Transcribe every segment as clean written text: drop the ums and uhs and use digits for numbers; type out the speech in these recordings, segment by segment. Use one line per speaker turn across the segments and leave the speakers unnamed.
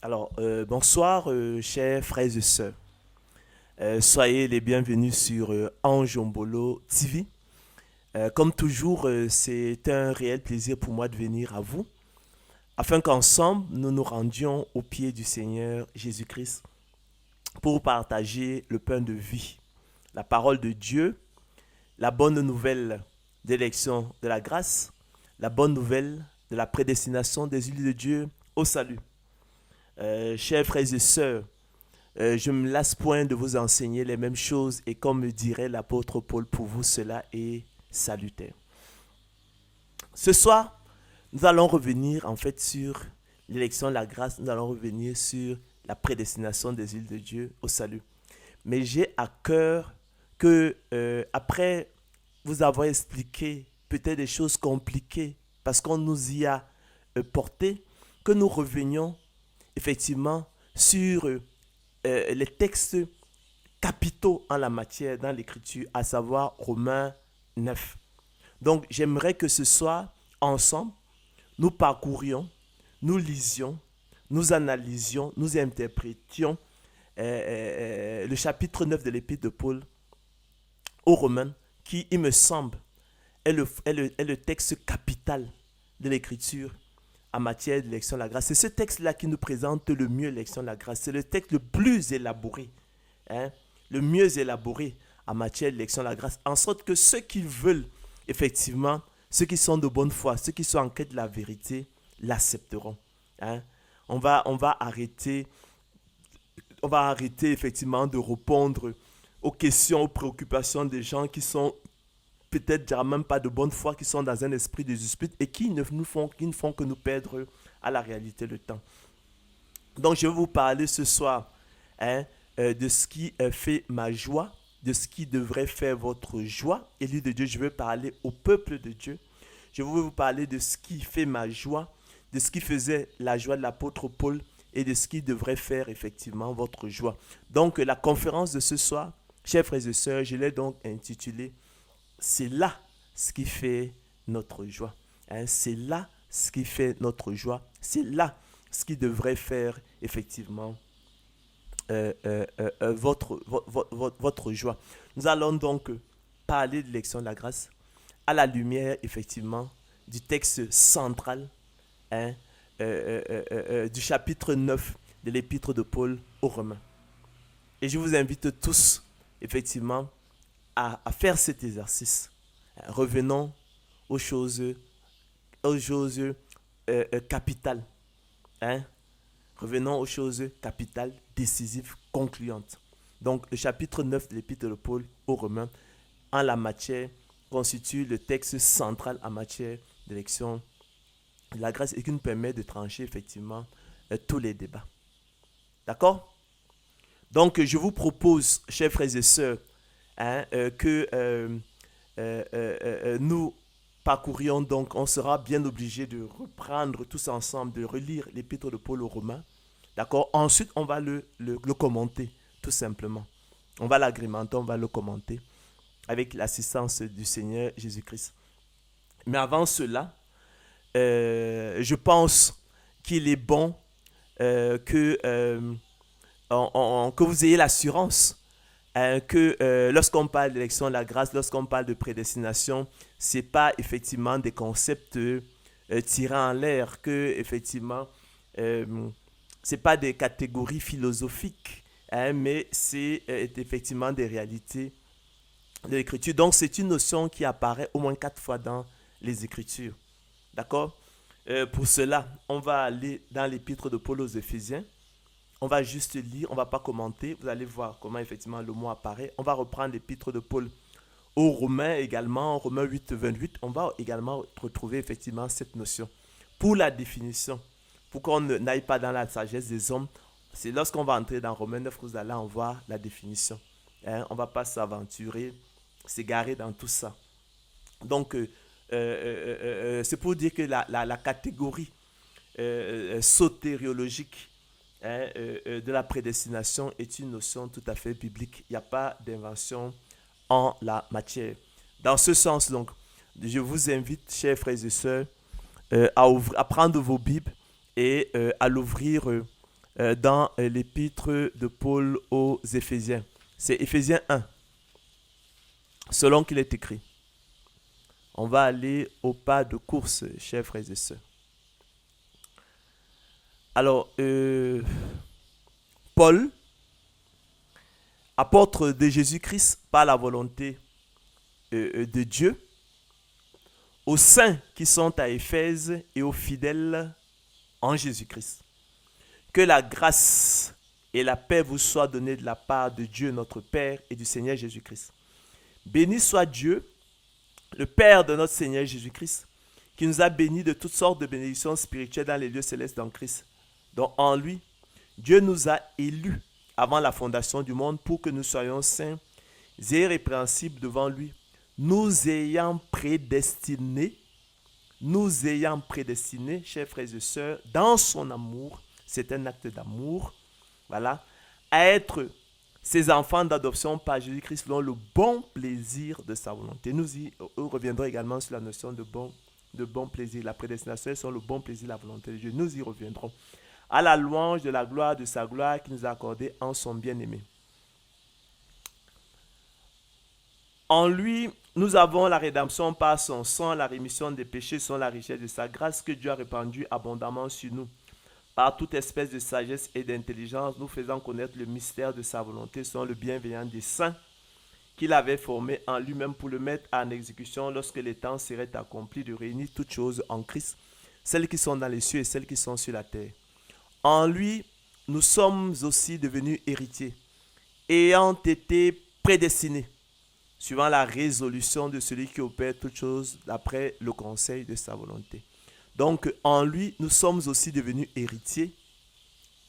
Bonsoir, chers frères et sœurs. Soyez les bienvenus sur Anjombolo TV. Comme toujours, c'est un réel plaisir pour moi de venir à vous, afin qu'ensemble, nous nous rendions aux pieds du Seigneur Jésus-Christ pour partager le pain de vie, la parole de Dieu, la bonne nouvelle d'élection de la grâce, la bonne nouvelle de la prédestination des élus de Dieu au salut. Chers frères et sœurs, je ne me lasse point de vous enseigner les mêmes choses et comme me dirait l'apôtre Paul, pour vous cela est salutaire. Ce soir, nous allons revenir en fait sur l'élection de la grâce, nous allons revenir sur la prédestination des îles de Dieu au salut. Mais j'ai à cœur que, après vous avoir expliqué peut-être des choses compliquées, parce qu'on nous y a porté, que nous revenions effectivement sur les textes capitaux en la matière dans l'écriture, à savoir Romains 9. Donc j'aimerais que ce soir, ensemble, nous parcourions, nous lisions, nous analysions, nous interprétions le chapitre 9 de l'épître de Paul aux Romains, qui, il me semble, est le texte capital de l'écriture en matière d'élection de la grâce. C'est ce texte-là qui nous présente le mieux l'élection de la grâce. C'est le texte le plus élaboré, hein, le mieux élaboré en matière d'élection de la grâce, en sorte que ceux qui veulent, effectivement, ceux qui sont de bonne foi, ceux qui sont en quête de la vérité, l'accepteront. Hein. On va arrêter effectivement de répondre aux questions, aux préoccupations des gens qui sont peut-être déjà même pas de bonne foi, qui sont dans un esprit de dispute et qui ne font que nous perdre à la réalité le temps. Donc je vais vous parler ce soir, hein, de ce qui fait ma joie, de ce qui devrait faire votre joie. Élu de Dieu, je vais parler au peuple de Dieu. Je vais vous parler de ce qui fait ma joie, de ce qui faisait la joie de l'apôtre Paul et de ce qui devrait faire effectivement votre joie. Donc la conférence de ce soir, chers frères et sœurs, je l'ai donc intitulée C'est là ce qui fait notre joie. Hein, c'est là ce qui fait notre joie. C'est là ce qui devrait faire effectivement votre joie. Nous allons donc parler de l'élection de la grâce à la lumière effectivement du texte central, hein, du chapitre 9 de l'épître de Paul aux Romains. Et je vous invite tous effectivement à faire cet exercice. Revenons aux choses capitales. Hein? Revenons aux choses capitales, décisives, concluantes. Donc, le chapitre 9 de l'épître de Paul aux Romains, en la matière, constitue le texte central en matière d'élection de la grâce et qui nous permet de trancher effectivement tous les débats. D'accord? Donc, je vous propose, chers frères et sœurs, hein, que nous parcourions donc, on sera bien obligé de reprendre tous ensemble, de relire l'épître de Paul aux Romains. D'accord? Ensuite, on va le commenter, tout simplement. On va l'agrémenter, on va le commenter avec l'assistance du Seigneur Jésus-Christ. Mais avant cela, je pense qu'il est bon que vous ayez l'assurance que lorsqu'on parle d'élection de la grâce, lorsqu'on parle de prédestination, ce n'est pas effectivement des concepts tirés en l'air, que effectivement, ce n'est pas des catégories philosophiques, hein, mais c'est effectivement des réalités de l'écriture. Donc c'est une notion qui apparaît au moins 4 fois dans les Écritures. D'accord? Pour cela, on va aller dans l'épître de Paul aux Éphésiens. On va juste lire, on ne va pas commenter. Vous allez voir comment effectivement le mot apparaît. On va reprendre l'épître de Paul aux Romains également, Romains 8, 28. On va également retrouver effectivement cette notion. Pour la définition, pour qu'on n'aille pas dans la sagesse des hommes, c'est lorsqu'on va entrer dans Romains 9 que vous allez en voir la définition. Hein, on ne va pas s'aventurer, s'égarer dans tout ça. Donc, c'est pour dire que la catégorie sotériologique, hein, de la prédestination est une notion tout à fait biblique. Il n'y a pas d'invention en la matière. Dans ce sens, donc, je vous invite, chers frères et sœurs, à prendre vos Bibles et à l'ouvrir dans l'épître de Paul aux Éphésiens. C'est Éphésiens 1, selon qu'il est écrit. On va aller au pas de course, chers frères et sœurs. Alors, Paul, apôtre de Jésus-Christ par la volonté de Dieu, aux saints qui sont à Éphèse et aux fidèles en Jésus-Christ. Que la grâce et la paix vous soient données de la part de Dieu notre Père et du Seigneur Jésus-Christ. Béni soit Dieu, le Père de notre Seigneur Jésus-Christ, qui nous a bénis de toutes sortes de bénédictions spirituelles dans les lieux célestes dans Christ. Donc en lui, Dieu nous a élus avant la fondation du monde pour que nous soyons saints et irrépréhensibles devant lui, nous ayant prédestinés, chers frères et sœurs, dans son amour, c'est un acte d'amour, voilà, à être ses enfants d'adoption par Jésus-Christ selon le bon plaisir de sa volonté. Nous reviendrons également sur la notion de bon plaisir. La prédestination est sur le bon plaisir de la volonté de Dieu. Nous y reviendrons. À la louange de la gloire de sa gloire qui nous a accordée en son bien-aimé. En lui, nous avons la rédemption par son sang, la rémission des péchés selon la richesse de sa grâce que Dieu a répandue abondamment sur nous. Par toute espèce de sagesse et d'intelligence, nous faisant connaître le mystère de sa volonté selon le bienveillant des saints qu'il avait formé en lui-même pour le mettre en exécution lorsque les temps seraient accomplis de réunir toutes choses en Christ, celles qui sont dans les cieux et celles qui sont sur la terre. En lui, nous sommes aussi devenus héritiers, ayant été prédestinés, suivant la résolution de celui qui opère toutes choses d'après le conseil de sa volonté. Donc, en lui, nous sommes aussi devenus héritiers.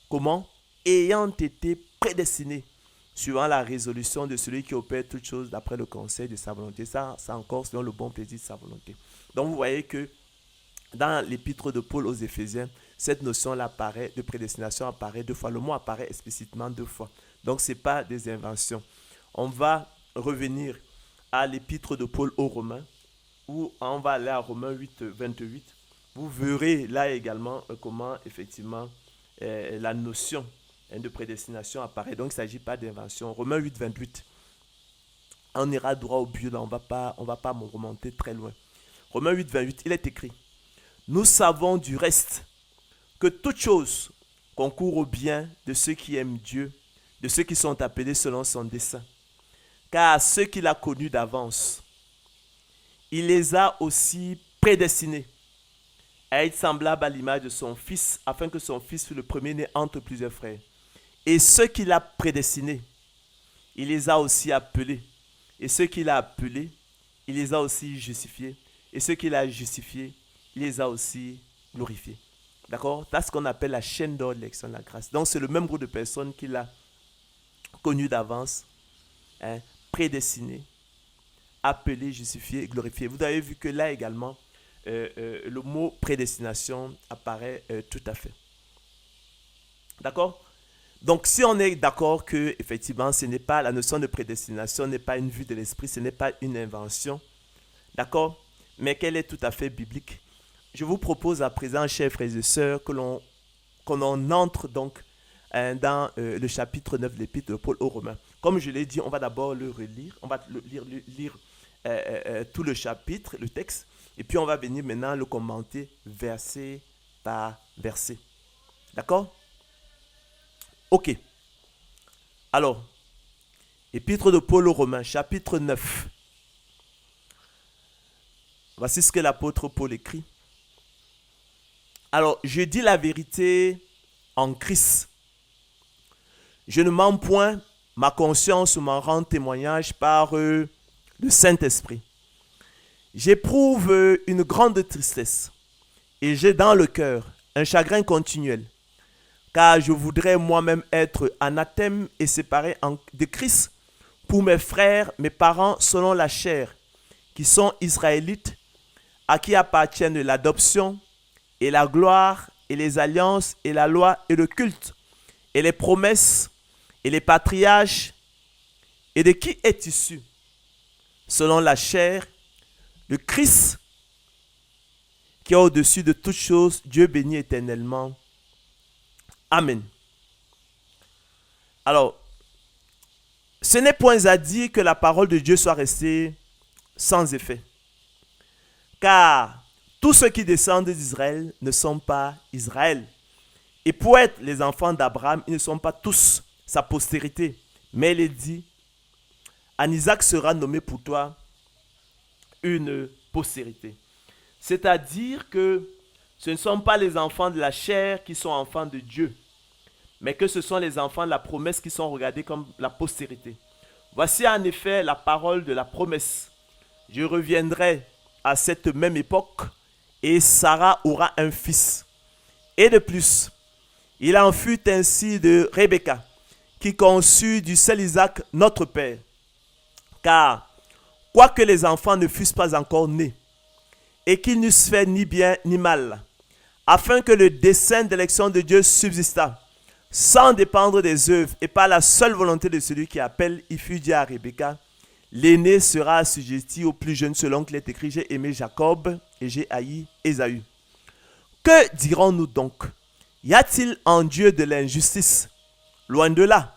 Comment? Ayant été prédestinés, suivant la résolution de celui qui opère toutes choses d'après le conseil de sa volonté. Ça encore selon le bon plaisir de sa volonté. Donc, vous voyez que dans l'épître de Paul aux Éphésiens, cette notion-là apparaît, de prédestination apparaît 2 fois. Le mot apparaît explicitement 2 fois. Donc, ce n'est pas des inventions. On va revenir à l'épître de Paul aux Romains, où on va aller à Romains 8, 28. Vous verrez là également comment effectivement la notion de prédestination apparaît. Donc, il ne s'agit pas d'invention. Romains 8, 28. On ira droit au but, là, on ne va pas remonter très loin. Romains 8, 28, il est écrit. Nous savons du reste que toute chose concourt au bien de ceux qui aiment Dieu, de ceux qui sont appelés selon son dessein. Car ceux qu'il a connus d'avance, il les a aussi prédestinés à être semblables à l'image de son fils, afin que son fils fût le premier-né entre plusieurs frères. Et ceux qu'il a prédestinés, il les a aussi appelés. Et ceux qu'il a appelés, il les a aussi justifiés. Et ceux qu'il a justifiés, il les a aussi glorifiés. D'accord? C'est ce qu'on appelle la chaîne d'or de l'élection de la grâce. Donc, c'est le même groupe de personnes qu'il a connu d'avance, prédestiné, appelé, justifié et glorifié. Vous avez vu que là également, le mot prédestination apparaît tout à fait. D'accord? Donc, si on est d'accord que effectivement, ce n'est pas la notion de prédestination, n'est pas une vue de l'esprit, ce n'est pas une invention, d'accord? Mais qu'elle est tout à fait biblique. Je vous propose à présent, chers frères et sœurs, qu'on entre donc dans le chapitre 9 de l'épître de Paul aux Romains. Comme je l'ai dit, on va d'abord le relire, on va lire tout le chapitre, le texte, et puis on va venir maintenant le commenter verset par verset. D'accord? Ok. Alors, épître de Paul aux Romains, chapitre 9. Voici ce que l'apôtre Paul écrit. Alors, je dis la vérité en Christ. Je ne mens point, ma conscience m'en rend témoignage par le Saint-Esprit. J'éprouve une grande tristesse et j'ai dans le cœur un chagrin continuel, car je voudrais moi-même être anathème et séparé de Christ pour mes frères, mes parents selon la chair, qui sont israélites, à qui appartiennent l'adoption et la gloire et les alliances et la loi et le culte et les promesses et les patriarches, et de qui est issu, selon la chair, le Christ, qui est au-dessus de toutes choses, Dieu béni éternellement. Amen. Alors, ce n'est point à dire que la parole de Dieu soit restée sans effet. Car tous ceux qui descendent d'Israël ne sont pas Israël. Et pour être les enfants d'Abraham, ils ne sont pas tous sa postérité. Mais il est dit, en Isaac sera nommé pour toi une postérité. C'est-à-dire que ce ne sont pas les enfants de la chair qui sont enfants de Dieu, mais que ce sont les enfants de la promesse qui sont regardés comme la postérité. Voici en effet la parole de la promesse. Je reviendrai à cette même époque et Sarah aura un fils. Et de plus, il en fut ainsi de Rebecca, qui conçut du seul Isaac notre père. Car, quoique les enfants ne fussent pas encore nés, et qu'ils n'eussent fait ni bien ni mal, afin que le dessein d'élection de Dieu subsistât, sans dépendre des œuvres et par la seule volonté de celui qui appelle, il fut dit à Rebecca, l'aîné sera assujetti au plus jeune selon qu'il est écrit, j'ai aimé Jacob et j'ai haï Ésaü. Que dirons-nous donc? Y a-t-il en Dieu de l'injustice? Loin de là.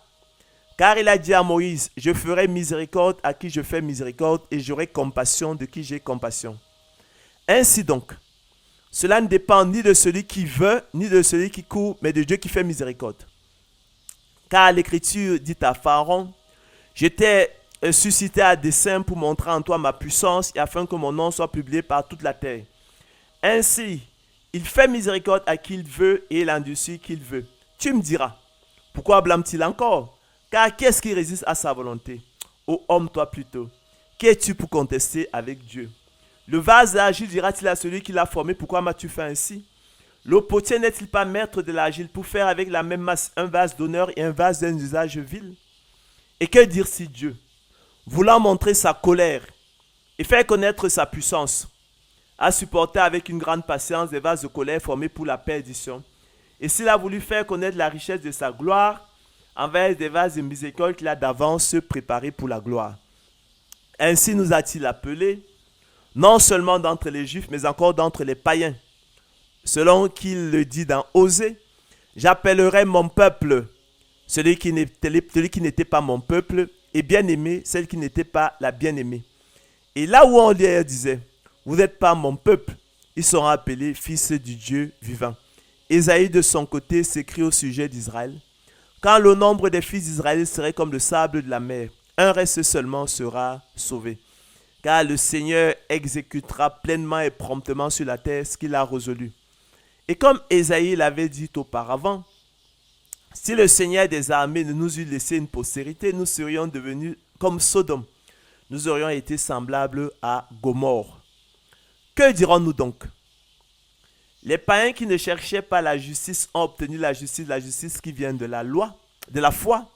Car il a dit à Moïse, je ferai miséricorde à qui je fais miséricorde et j'aurai compassion de qui j'ai compassion. Ainsi donc, cela ne dépend ni de celui qui veut, ni de celui qui court, mais de Dieu qui fait miséricorde. Car l'Écriture dit à Pharaon, je t'ai suscité à dessein pour montrer en toi ma puissance et afin que mon nom soit publié par toute la terre. Ainsi, il fait miséricorde à qui il veut et il endurcit qui il veut. Tu me diras, pourquoi blâme-t-il encore? Car qui est-ce qui résiste à sa volonté? Ô homme, toi plutôt, qui es-tu pour contester avec Dieu? Le vase d'argile dira-t-il à celui qui l'a formé, pourquoi m'as-tu fait ainsi? Le potier n'est-il pas maître de l'argile pour faire avec la même masse un vase d'honneur et un vase d'un usage vil? Et que dire si Dieu, voulant montrer sa colère et faire connaître sa puissance, a supporté avec une grande patience des vases de colère formés pour la perdition, et s'il a voulu faire connaître la richesse de sa gloire envers des vases de miséricorde qu'il a d'avance préparés pour la gloire. Ainsi nous a-t-il appelés, non seulement d'entre les Juifs, mais encore d'entre les païens. Selon qu'il le dit dans Osée, j'appellerai mon peuple celui qui n'était pas mon peuple, et bien-aimé celle qui n'était pas la bien-aimée. Et là où on disait, vous n'êtes pas mon peuple, ils seront appelés fils du Dieu vivant. Ésaïe de son côté s'écrit au sujet d'Israël, quand le nombre des fils d'Israël serait comme le sable de la mer, un reste seulement sera sauvé. Car le Seigneur exécutera pleinement et promptement sur la terre ce qu'il a résolu. Et comme Ésaïe l'avait dit auparavant, si le Seigneur des armées ne nous eût laissé une postérité, nous serions devenus comme Sodome. Nous aurions été semblables à Gomorrhe. Que dirons-nous donc? Les païens qui ne cherchaient pas la justice ont obtenu la justice qui vient de la loi, de la foi.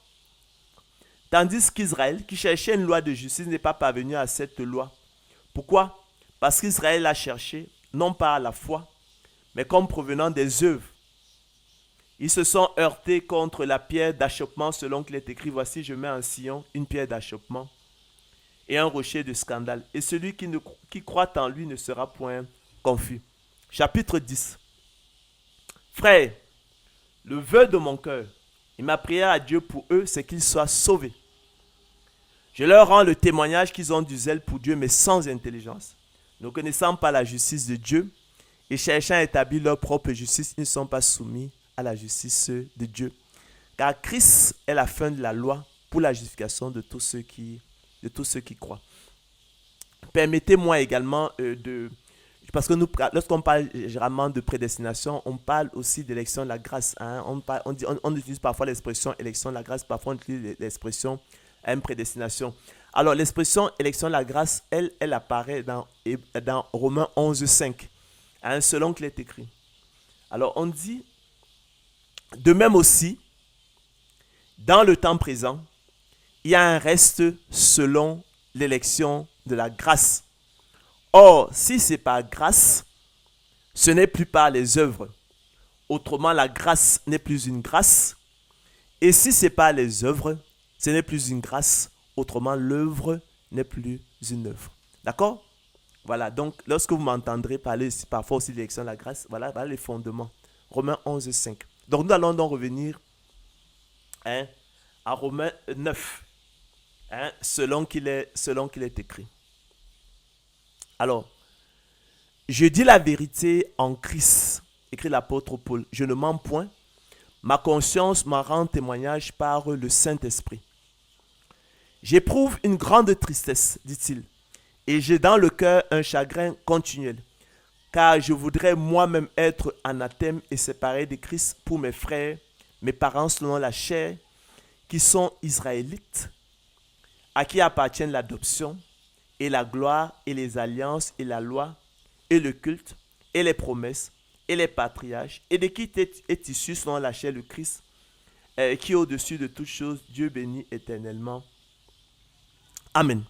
Tandis qu'Israël, qui cherchait une loi de justice, n'est pas parvenu à cette loi. Pourquoi? Parce qu'Israël l'a cherché, non pas à la foi, mais comme provenant des œuvres. Ils se sont heurtés contre la pierre d'achoppement, selon qu'il est écrit, voici je mets en Sion une pierre d'achoppement et un rocher de scandale. Et celui qui croit en lui ne sera point confus. Chapitre 10. Frères, le vœu de mon cœur et ma prière à Dieu pour eux, c'est qu'ils soient sauvés. Je leur rends le témoignage qu'ils ont du zèle pour Dieu, mais sans intelligence. Ne connaissant pas la justice de Dieu et cherchant à établir leur propre justice, ils ne sont pas soumis à la justice de Dieu. Car Christ est la fin de la loi pour la justification de tous ceux qui croient. Permettez-moi également parce que lorsqu'on parle généralement de prédestination, on parle aussi d'élection de la grâce. Hein. On utilise parfois l'expression élection de la grâce, parfois on utilise l'expression prédestination. Alors l'expression élection de la grâce, elle apparaît dans Romains 11,5, hein, selon qu'il est écrit. Alors on dit, de même aussi, dans le temps présent, il y a un reste selon l'élection de la grâce. Or, si c'est par grâce, ce n'est plus par les œuvres. Autrement, la grâce n'est plus une grâce. Et si c'est par les œuvres, ce n'est plus une grâce. Autrement, l'œuvre n'est plus une œuvre. D'accord? Voilà, donc lorsque vous m'entendrez parler parfois aussi de l'élection de la grâce, voilà les fondements. Romains 11, 5. Donc nous allons donc revenir à Romains 9, hein, selon qu'il est écrit. Alors, je dis la vérité en Christ, écrit l'apôtre Paul. Je ne mens point. Ma conscience m'en rend témoignage par le Saint-Esprit. J'éprouve une grande tristesse, dit-il, et j'ai dans le cœur un chagrin continuel, car je voudrais moi-même être anathème et séparé de Christ pour mes frères, mes parents selon la chair, qui sont israélites, à qui appartiennent l'adoption, et la gloire, et les alliances, et la loi, et le culte, et les promesses, et les patriarches, et de qui est issu selon la chair le Christ, qui est au-dessus de toutes choses, Dieu béni éternellement. Amen.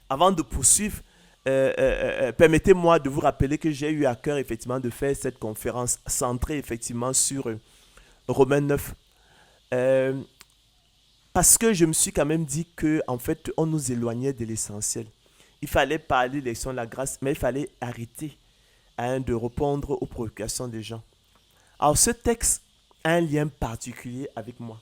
Avant de poursuivre, permettez-moi de vous rappeler que j'ai eu à cœur effectivement de faire cette conférence centrée effectivement sur Romains 9. Parce que je me suis quand même dit que en fait on nous éloignait de l'essentiel. Il fallait parler de l'élection de la grâce, mais il fallait arrêter de répondre aux préoccupations des gens. Alors ce texte a un lien particulier avec moi.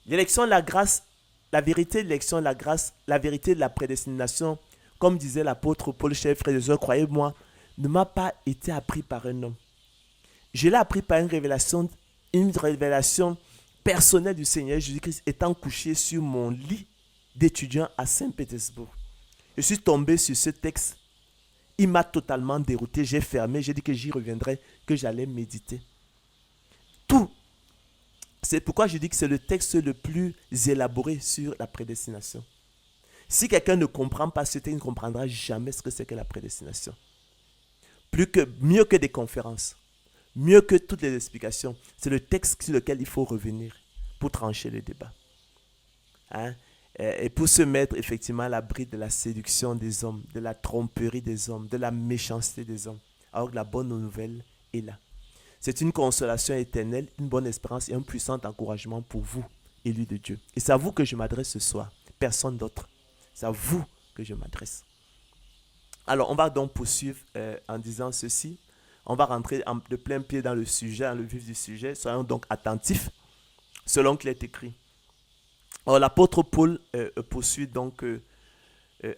L'élection de la grâce, la vérité de l'élection de la grâce, la vérité de la prédestination, comme disait l'apôtre Paul, chers frères et sœurs, croyez-moi, ne m'a pas été appris par un homme. Je l'ai appris par une révélation personnelle du Seigneur Jésus-Christ étant couché sur mon lit d'étudiant à Saint-Pétersbourg. Je suis tombé sur ce texte. Il m'a totalement dérouté. J'ai fermé. J'ai dit que j'y reviendrai, que j'allais méditer. Tout. C'est pourquoi je dis que c'est le texte le plus élaboré sur la prédestination. Si quelqu'un ne comprend pas ce texte, il ne comprendra jamais ce que c'est que la prédestination. Mieux que des conférences, mieux que toutes les explications, c'est le texte sur lequel il faut revenir pour trancher le débat. Hein? Et pour se mettre effectivement à l'abri de la séduction des hommes, de la tromperie des hommes, de la méchanceté des hommes. Alors que la bonne nouvelle est là. C'est une consolation éternelle, une bonne espérance et un puissant encouragement pour vous, élus de Dieu. Et c'est à vous que je m'adresse ce soir, personne d'autre. C'est à vous que je m'adresse. Alors, on va donc poursuivre en disant ceci. On va rentrer de plein pied dans le sujet, dans le vif du sujet. Soyons donc attentifs, selon qu'il est écrit. Alors, l'apôtre Paul poursuit donc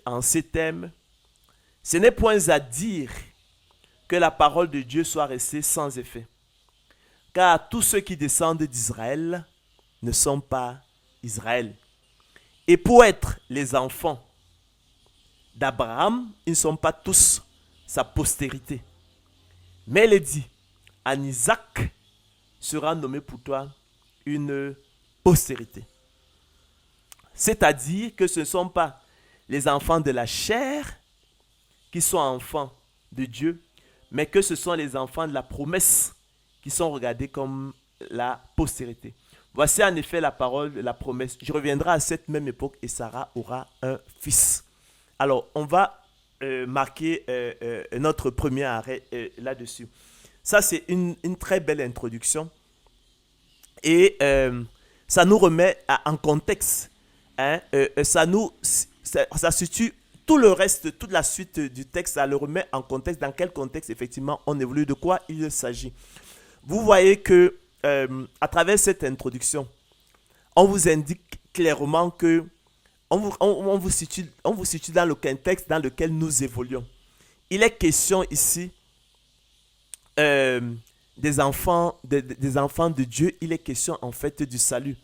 en ces thèmes. Ce n'est point à dire que la parole de Dieu soit restée sans effet. Car tous ceux qui descendent d'Israël ne sont pas Israël. Et pour être les enfants d'Abraham, ils ne sont pas tous sa postérité. Mais il est dit, en Isaac sera nommé pour toi une postérité. C'est-à-dire que ce ne sont pas les enfants de la chair qui sont enfants de Dieu, mais que ce sont les enfants de la promesse qui sont regardés comme la postérité. Voici en effet la parole de la promesse. Je reviendrai à cette même époque et Sarah aura un fils. Alors, on va marquer notre premier arrêt là-dessus. Ça, c'est une très belle introduction. Et ça nous remet en contexte. Hein, ça situe tout le reste, toute la suite du texte, ça le remet en contexte. Dans quel contexte, effectivement, on évolue, de quoi il s'agit. Vous voyez que à travers cette introduction, on vous indique clairement que on vous situe dans le contexte dans lequel nous évoluons. Il est question ici des enfants de Dieu. Il est question en fait du salut.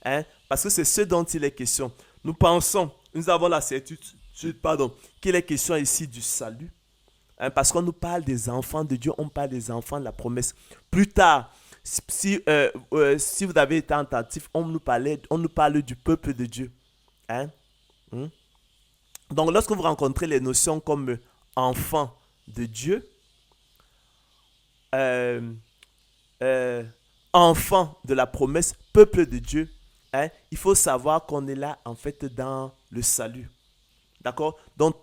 Hein? Parce que c'est ce dont il est question. Nous avons la certitude, qu'il est question ici du salut. Hein? Parce qu'on nous parle des enfants de Dieu, on parle des enfants de la promesse. Plus tard, si vous avez été attentif, on nous parle du peuple de Dieu. Hein? Donc, lorsque vous rencontrez les notions comme enfant de Dieu, enfant de la promesse, peuple de Dieu, hein, il faut savoir qu'on est là en fait dans le salut. D'accord? Donc,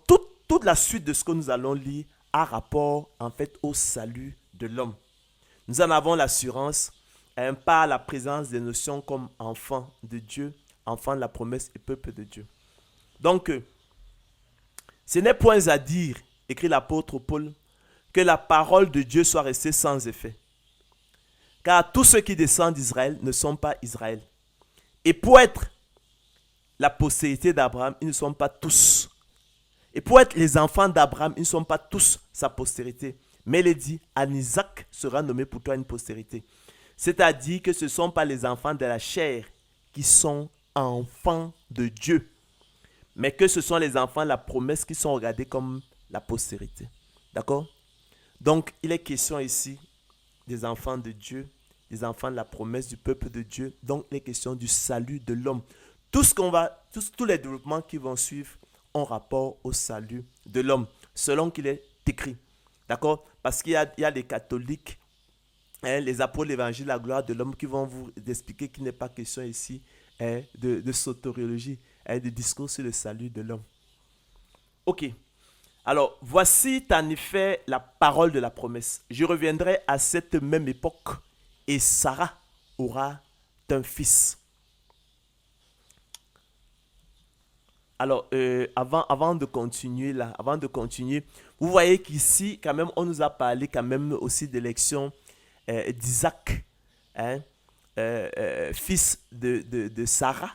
toute la suite de ce que nous allons lire a rapport en fait au salut de l'homme. Nous en avons l'assurance par la présence des notions comme enfant de Dieu, enfant de la promesse et peuple de Dieu. Donc, ce n'est point à dire, écrit l'apôtre Paul, que la parole de Dieu soit restée sans effet. Car tous ceux qui descendent d'Israël ne sont pas Israël. Et pour être la postérité d'Abraham, ils ne sont pas tous. Et pour être les enfants d'Abraham, ils ne sont pas tous sa postérité. Mais il est dit, en Isaac sera nommé pour toi une postérité. C'est-à-dire que ce ne sont pas les enfants de la chair qui sont enfants de Dieu, mais que ce sont les enfants de la promesse qui sont regardés comme la postérité. D'accord? Donc, il est question ici des enfants de Dieu, des enfants de la promesse du peuple de Dieu. Donc, il est question du salut de l'homme. Tous les développements qui vont suivre ont rapport au salut de l'homme, selon qu'il est écrit. D'accord? Parce qu'il y a des catholiques, les apôtres de l'évangile, la gloire de l'homme, qui vont vous expliquer qu'il n'est pas question ici de soteriologie, de discours sur le salut de l'homme. Ok. Alors, voici en effet la parole de la promesse. Je reviendrai à cette même époque et Sarah aura un fils. Alors, avant de continuer vous voyez qu'ici, quand même, on nous a parlé quand même aussi d'élection d'Isaac, hein, fils de Sarah,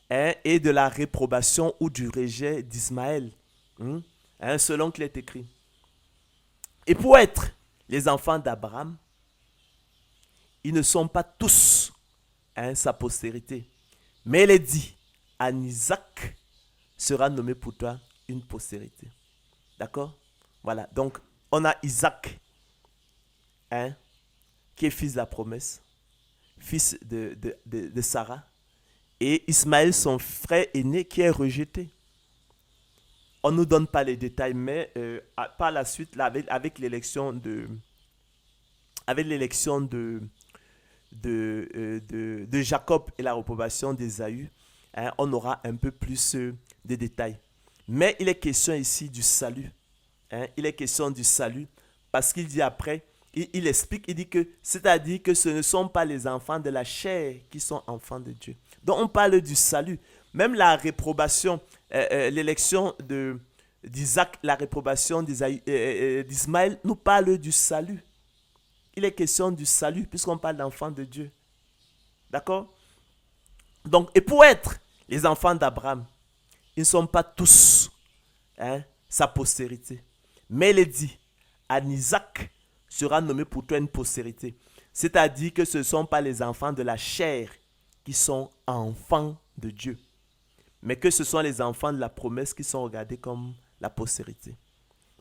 hein, et de la réprobation ou du rejet d'Ismaël, hein, selon qu'il est écrit. Et pour être les enfants d'Abraham, ils ne sont pas tous, hein, sa postérité. Mais il est dit, en Isaac sera nommé pour toi une postérité. D'accord? Voilà, donc on a Isaac, hein, qui est fils de la promesse, fils de Sarah, et Ismaël, son frère aîné, qui est rejeté. On ne nous donne pas les détails, mais par la suite, là, avec l'élection de Jacob et la réprobation d'Ésaü, hein, on aura un peu plus de détails. Mais il est question ici du salut. Hein, il est question du salut parce qu'il dit après, il explique, il dit que, c'est-à-dire que ce ne sont pas les enfants de la chair qui sont enfants de Dieu. Donc on parle du salut. Même la réprobation, l'élection d'Isaac, la réprobation d'Ismaël nous parle du salut. Il est question du salut puisqu'on parle d'enfants de Dieu. D'accord? Donc, et pour être les enfants d'Abraham, ils ne sont pas tous, hein, sa postérité. Mais il est dit, en Isaac sera nommé pour toi une postérité. C'est-à-dire que ce ne sont pas les enfants de la chair qui sont enfants de Dieu, mais que ce sont les enfants de la promesse qui sont regardés comme la postérité.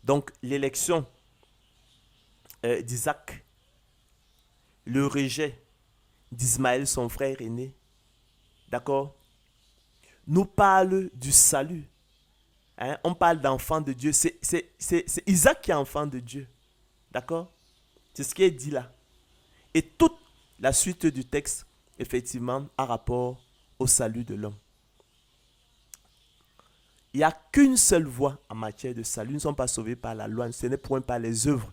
Donc, l'élection d'Isaac, le rejet d'Ismaël, son frère aîné, d'accord, nous parle du salut. Hein, on parle d'enfant de Dieu. C'est Isaac qui est enfant de Dieu. D'accord? C'est ce qui est dit là. Et toute la suite du texte, effectivement, a rapport au salut de l'homme. Il n'y a qu'une seule voie en matière de salut. Nous ne sommes pas sauvés par la loi. Ce n'est point par les œuvres.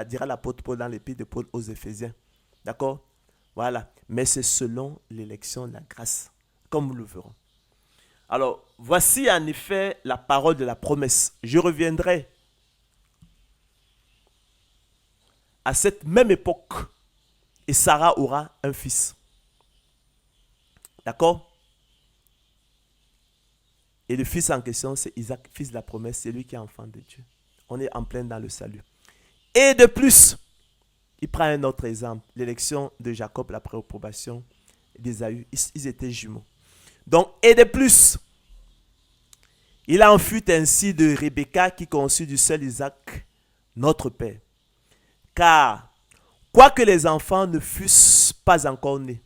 Dira l'apôtre Paul dans l'épître de Paul aux Éphésiens. D'accord? Voilà. Mais c'est selon l'élection de la grâce, comme nous le verrons. Alors, voici en effet la parole de la promesse. Je reviendrai à cette même époque et Sarah aura un fils. D'accord? Et le fils en question, c'est Isaac, fils de la promesse. C'est lui qui est enfant de Dieu. On est en plein dans le salut. Et de plus, il prend un autre exemple. L'élection de Jacob, la préapprobation d'Ésaü. Ils étaient jumeaux. Donc, et de plus, il en fut ainsi de Rebecca qui conçut du seul Isaac, notre père. Car, quoique les enfants ne fussent pas encore nés,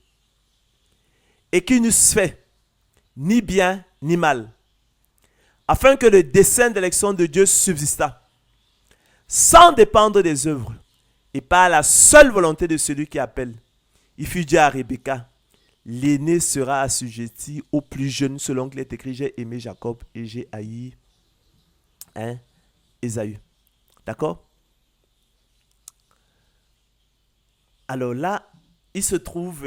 et qu'ils n'eussent fait ni bien ni mal, afin que le dessein d'élection de Dieu subsistât, sans dépendre des œuvres, et par la seule volonté de celui qui appelle, il fut dit à Rebecca, l'aîné sera assujetti au plus jeune, selon qu'il est écrit, j'ai aimé Jacob et j'ai haï Ésaü. D'accord? Alors là, il se trouve,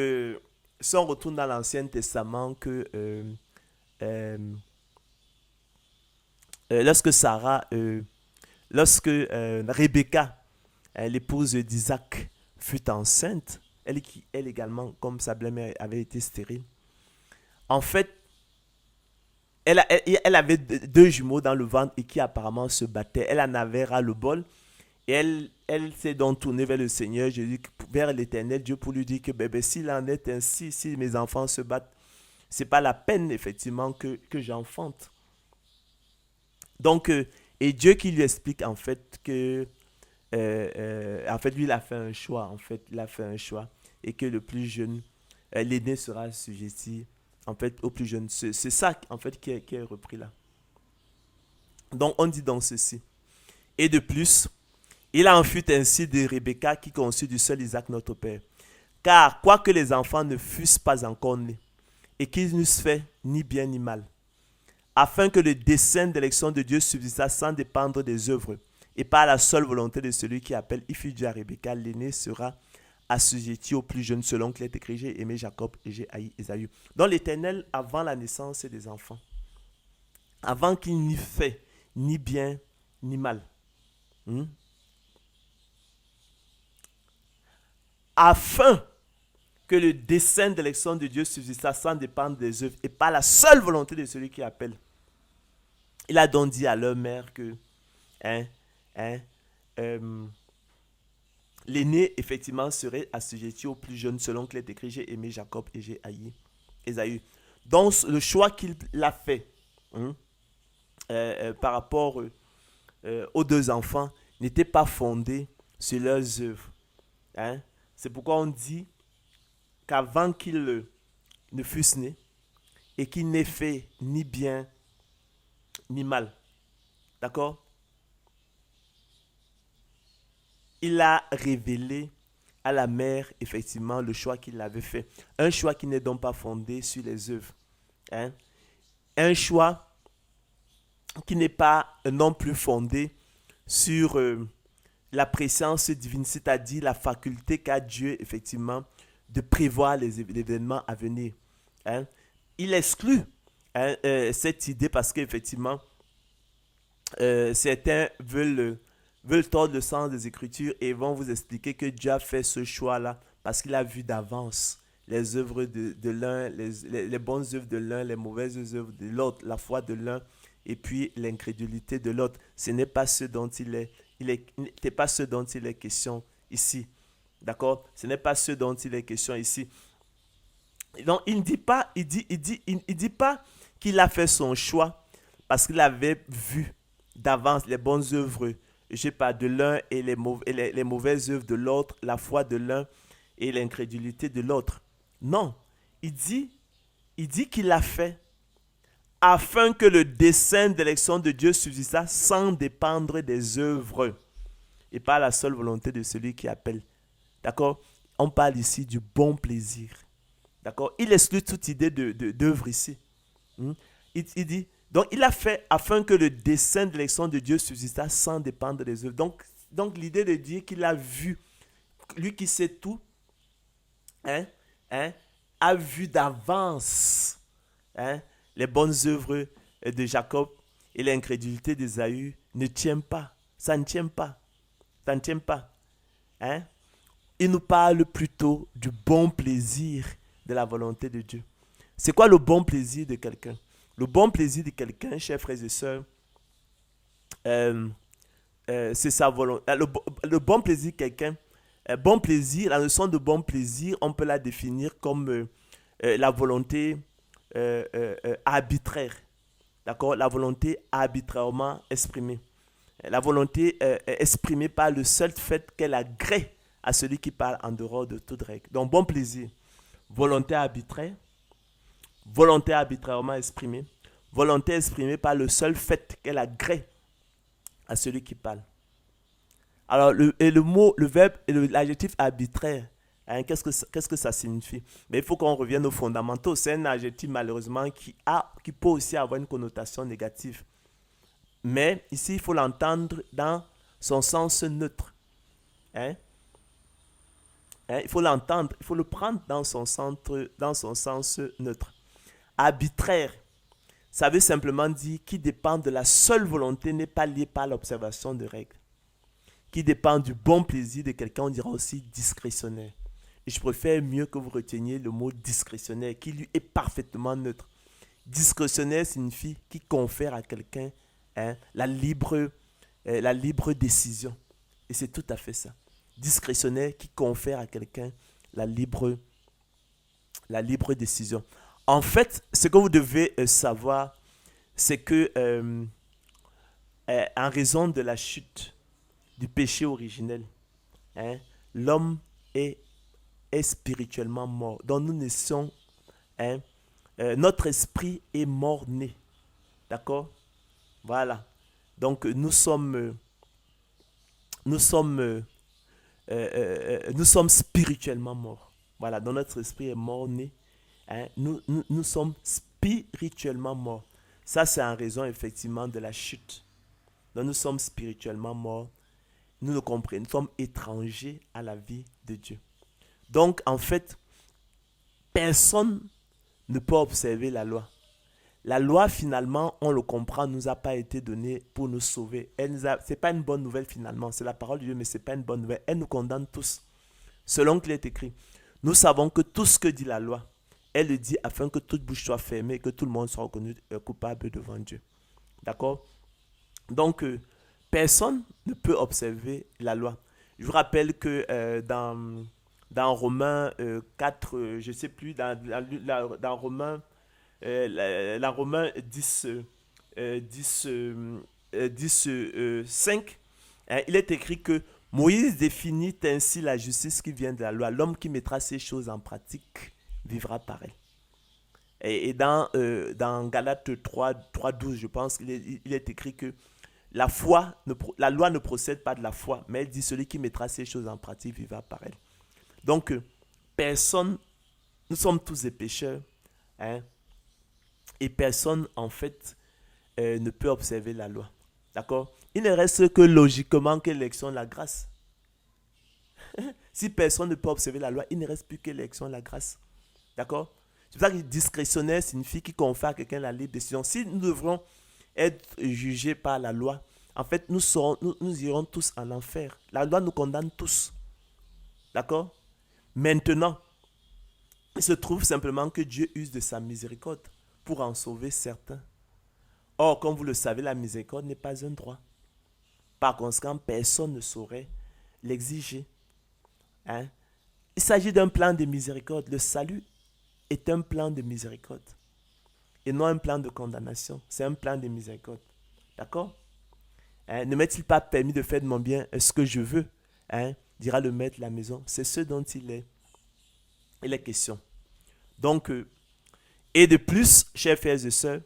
si on retourne dans l'Ancien Testament, que lorsque Rebecca, l'épouse d'Isaac, fut enceinte, elle également, comme sa belle-mère avait été stérile, en fait, Elle avait deux jumeaux dans le ventre et qui apparemment se battaient. Elle en avait ras le bol. Et elle s'est donc tournée vers le Seigneur, Jésus, vers l'Éternel Dieu pour lui dire que bébé, s'il en est ainsi, si mes enfants se battent, c'est pas la peine effectivement que j'enfante. Donc, et Dieu qui lui explique en fait que, en fait, lui, il a fait un choix, en fait, il a fait un choix, et que le plus jeune, l'aîné sera assujetti, en fait, au plus jeune. C'est ça, en fait, qui est repris là. Donc, on dit donc ceci. Et de plus, il en fut ainsi de Rebecca qui conçut du seul Isaac notre père. Car, quoique les enfants ne fussent pas encore nés, et qu'ils n'eussent fait ni bien ni mal, afin que le dessein d'élection de Dieu subsistât sans dépendre des œuvres, et par la seule volonté de celui qui appelle, il fut dit à Rebecca, l'aîné sera assujetti au plus jeune, selon qu'il est écrit, j'ai aimé Jacob et j'ai haï Ésaü. Donc l'Éternel, avant la naissance des enfants, avant qu'il n'y fait ni bien ni mal, hein, afin que le dessein d'élection de Dieu subsista sans dépendre des œuvres et par la seule volonté de celui qui appelle. Il a donc dit à leur mère que hein, hein, euh, l'aîné, effectivement, serait assujetti au plus jeune, selon qu'il est écrit, j'ai aimé Jacob et j'ai haï Ésaü. Donc, le choix qu'il a fait hein, par rapport aux deux enfants n'était pas fondé sur leurs œuvres. Hein. C'est pourquoi on dit qu'avant qu'ils ne fussent nés et qu'ils n'aient fait ni bien ni mal, d'accord, il a révélé à la mère, effectivement, le choix qu'il avait fait. Un choix qui n'est donc pas fondé sur les œuvres. Hein. Un choix qui n'est pas non plus fondé sur la présence divine, c'est-à-dire la faculté qu'a Dieu, effectivement, de prévoir les événements à venir. Hein. Il exclut hein, cette idée parce qu'effectivement, certains veulent tordre le sens des Écritures et vont vous expliquer que Dieu a fait ce choix-là parce qu'il a vu d'avance les œuvres de l'un, les bonnes œuvres de l'un, les mauvaises œuvres de l'autre, la foi de l'un et puis l'incrédulité de l'autre. Ce n'est pas ce dont n'est pas ce dont il est question ici. D'accord? Ce n'est pas ce dont il est question ici. Donc, il ne dit pas, il dit pas qu'il a fait son choix parce qu'il avait vu d'avance les bonnes œuvres, je sais pas, de l'un et les mauvaises œuvres de l'autre, la foi de l'un et l'incrédulité de l'autre. Non, il dit, il dit qu'il l'a fait afin que le dessein d'élection de Dieu subsista sans dépendre des œuvres et par la seule volonté de celui qui appelle. D'accord? On parle ici du bon plaisir. D'accord? Il exclut toute idée d'œuvre ici. Il dit, donc il a fait afin que le dessein de l'élection de Dieu subsista sans dépendre des œuvres. Donc l'idée de dire qu'il a vu, lui qui sait tout, hein, hein, a vu d'avance hein, les bonnes œuvres de Jacob et l'incrédulité d'Ésaü ne tient pas. Ça ne tient pas. Ça ne tient pas. Hein? Il nous parle plutôt du bon plaisir de la volonté de Dieu. C'est quoi le bon plaisir de quelqu'un? Le bon plaisir de quelqu'un, chers frères et sœurs, euh, c'est sa volonté. Le bon plaisir de quelqu'un, bon plaisir, la notion de bon plaisir, on peut la définir comme la volonté arbitraire. D'accord? La volonté arbitrairement exprimée. La volonté exprimée par le seul fait qu'elle agrée à celui qui parle en dehors de toute règle. Donc, bon plaisir. Volonté arbitraire, volonté arbitrairement exprimée, volonté exprimée par le seul fait qu'elle agrée à celui qui parle. Alors, le mot, le verbe et l'adjectif arbitraire, hein, qu'est-ce que ça signifie? Mais il faut qu'on revienne aux fondamentaux. C'est un adjectif, malheureusement, qui peut aussi avoir une connotation négative. Mais ici, il faut l'entendre dans son sens neutre. Hein? Hein, il faut l'entendre, il faut le prendre dans son sens neutre. Arbitraire, ça veut simplement dire qui dépend de la seule volonté, n'est pas lié par l'observation de règles. Qui dépend du bon plaisir de quelqu'un, on dira aussi discrétionnaire. Et je préfère mieux que vous reteniez le mot discrétionnaire, qui lui est parfaitement neutre. Discrétionnaire signifie qui confère à quelqu'un la libre décision. Et c'est tout à fait ça. Discrétionnaire qui confère à quelqu'un la libre, la libre décision. En fait, ce que vous devez savoir, c'est que en raison de la chute, du péché originel, hein, l'homme est, est spirituellement mort. Donc nous naissons, hein, notre esprit est mort-né. D'accord? Voilà. Donc nous sommes spirituellement morts. Voilà, donc notre esprit est mort-né. Hein. Nous sommes spirituellement morts. Ça, c'est en raison effectivement de la chute. Donc nous sommes spirituellement morts. Nous ne comprenons, nous sommes étrangers à la vie de Dieu. Donc en fait, personne ne peut observer la loi. La loi, finalement, on le comprend, ne nous a pas été donnée pour nous sauver. Ce n'est pas une bonne nouvelle, finalement. C'est la parole de Dieu, mais ce n'est pas une bonne nouvelle. Elle nous condamne tous. Selon qu'il est écrit, nous savons que tout ce que dit la loi, elle le dit afin que toute bouche soit fermée et que tout le monde soit reconnu coupable devant Dieu. D'accord? Donc, personne ne peut observer la loi. Je vous rappelle que dans Romains 4, je ne sais plus, dans Romains la Romains 10, 10, 5, hein, il est écrit que Moïse définit ainsi la justice qui vient de la loi. L'homme qui mettra ces choses en pratique vivra par elle. Et dans Galates 3, 12, je pense qu'il est écrit que la loi ne procède pas de la foi, mais elle dit celui qui mettra ces choses en pratique vivra par elle. Donc, personne, nous sommes tous des pécheurs, hein, et personne, en fait, ne peut observer la loi. D'accord? Il ne reste que logiquement que l'élection de la grâce. Si personne ne peut observer la loi, il ne reste plus que l'élection de la grâce. D'accord? C'est pour ça que discrétionnaire signifie qu'il confère à quelqu'un la libre décision. Si nous devrons être jugés par la loi, en fait, nous irons tous en enfer. La loi nous condamne tous. D'accord? Maintenant, il se trouve simplement que Dieu use de sa miséricorde pour en sauver certains. Or, comme vous le savez, la miséricorde n'est pas un droit. Par conséquent, personne ne saurait l'exiger. Hein? Il s'agit d'un plan de miséricorde. Le salut est un plan de miséricorde. Et non un plan de condamnation. C'est un plan de miséricorde. D'accord? Hein? Ne m'est-il pas permis de faire de mon bien ce que je veux? Hein? Dira le maître de la maison. C'est ce dont il est question. Donc, et de plus, chers frères et sœurs,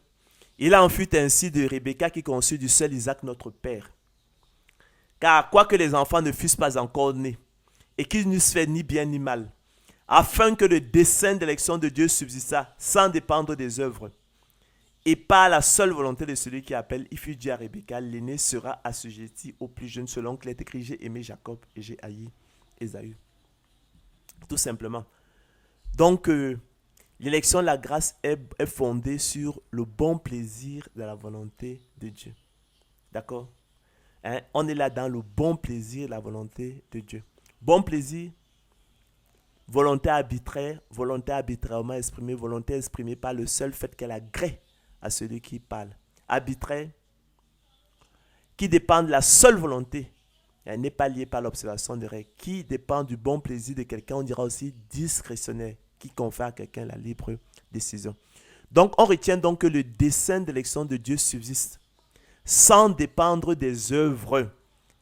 il en fut ainsi de Rebecca qui conçut du seul Isaac notre père. Car quoique les enfants ne fussent pas encore nés, et qu'ils n'eussent fait ni bien ni mal, afin que le dessein d'élection de Dieu subsistât sans dépendre des œuvres, et par la seule volonté de celui qui appelle, il fut dit à Rebecca, l'aîné sera assujetti au plus jeune, selon qu'il est écrit, j'ai aimé Jacob et j'ai haï Ésaü. Tout simplement. Donc, l'élection de la grâce est fondée sur le bon plaisir de la volonté de Dieu. D'accord? Hein? On est là dans le bon plaisir de la volonté de Dieu. Bon plaisir, volonté arbitrairement exprimée, volonté exprimée par le seul fait qu'elle agrée à celui qui parle. Arbitraire, qui dépend de la seule volonté. Elle n'est pas liée par l'observation de règles. Qui dépend du bon plaisir de quelqu'un, on dira aussi discrétionnaire, qui confère à quelqu'un la libre décision. Donc, on retient donc que le dessein d'élection de Dieu subsiste sans dépendre des œuvres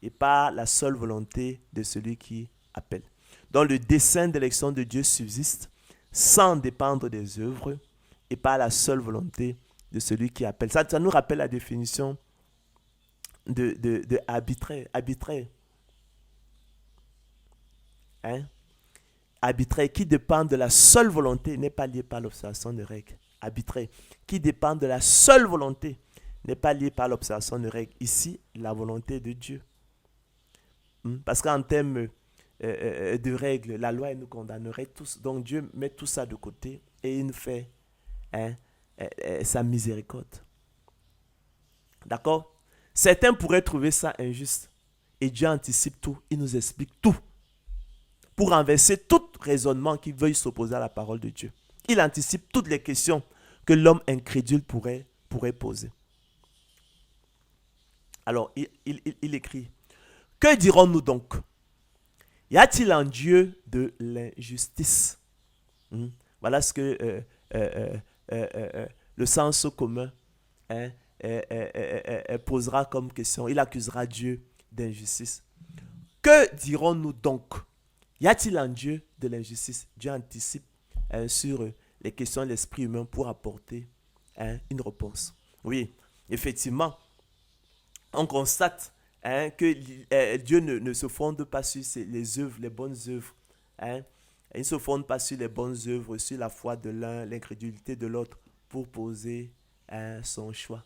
et par la seule volonté de celui qui appelle. Donc, le dessein d'élection de Dieu subsiste sans dépendre des œuvres et par la seule volonté de celui qui appelle. Ça nous rappelle la définition de arbitraire. Arbitraire. Hein? Arbitraire qui dépend de la seule volonté, n'est pas lié par l'observation de règles. Arbitraire qui dépend de la seule volonté, n'est pas lié par l'observation de règles. Ici, la volonté de Dieu. Parce qu'en termes de règles, la loi elle nous condamnerait tous. Donc Dieu met tout ça de côté et il nous fait sa miséricorde. D'accord? Certains pourraient trouver ça injuste. Et Dieu anticipe tout. Il nous explique tout. Pour renverser tout raisonnement qui veuille s'opposer à la parole de Dieu. Il anticipe toutes les questions que l'homme incrédule pourrait poser. Alors, il écrit, que dirons-nous donc? Y a-t-il en Dieu de l'injustice? Voilà ce que le sens commun hein, posera comme question. Il accusera Dieu d'injustice. Que dirons-nous donc? Y a-t-il en Dieu de l'injustice? Dieu anticipe sur les questions de l'esprit humain pour apporter une réponse. Oui, effectivement, on constate que Dieu ne se fonde pas sur les œuvres, les bonnes œuvres. Il ne se fonde pas sur les bonnes œuvres, sur la foi de l'un, l'incrédulité de l'autre, pour poser son choix.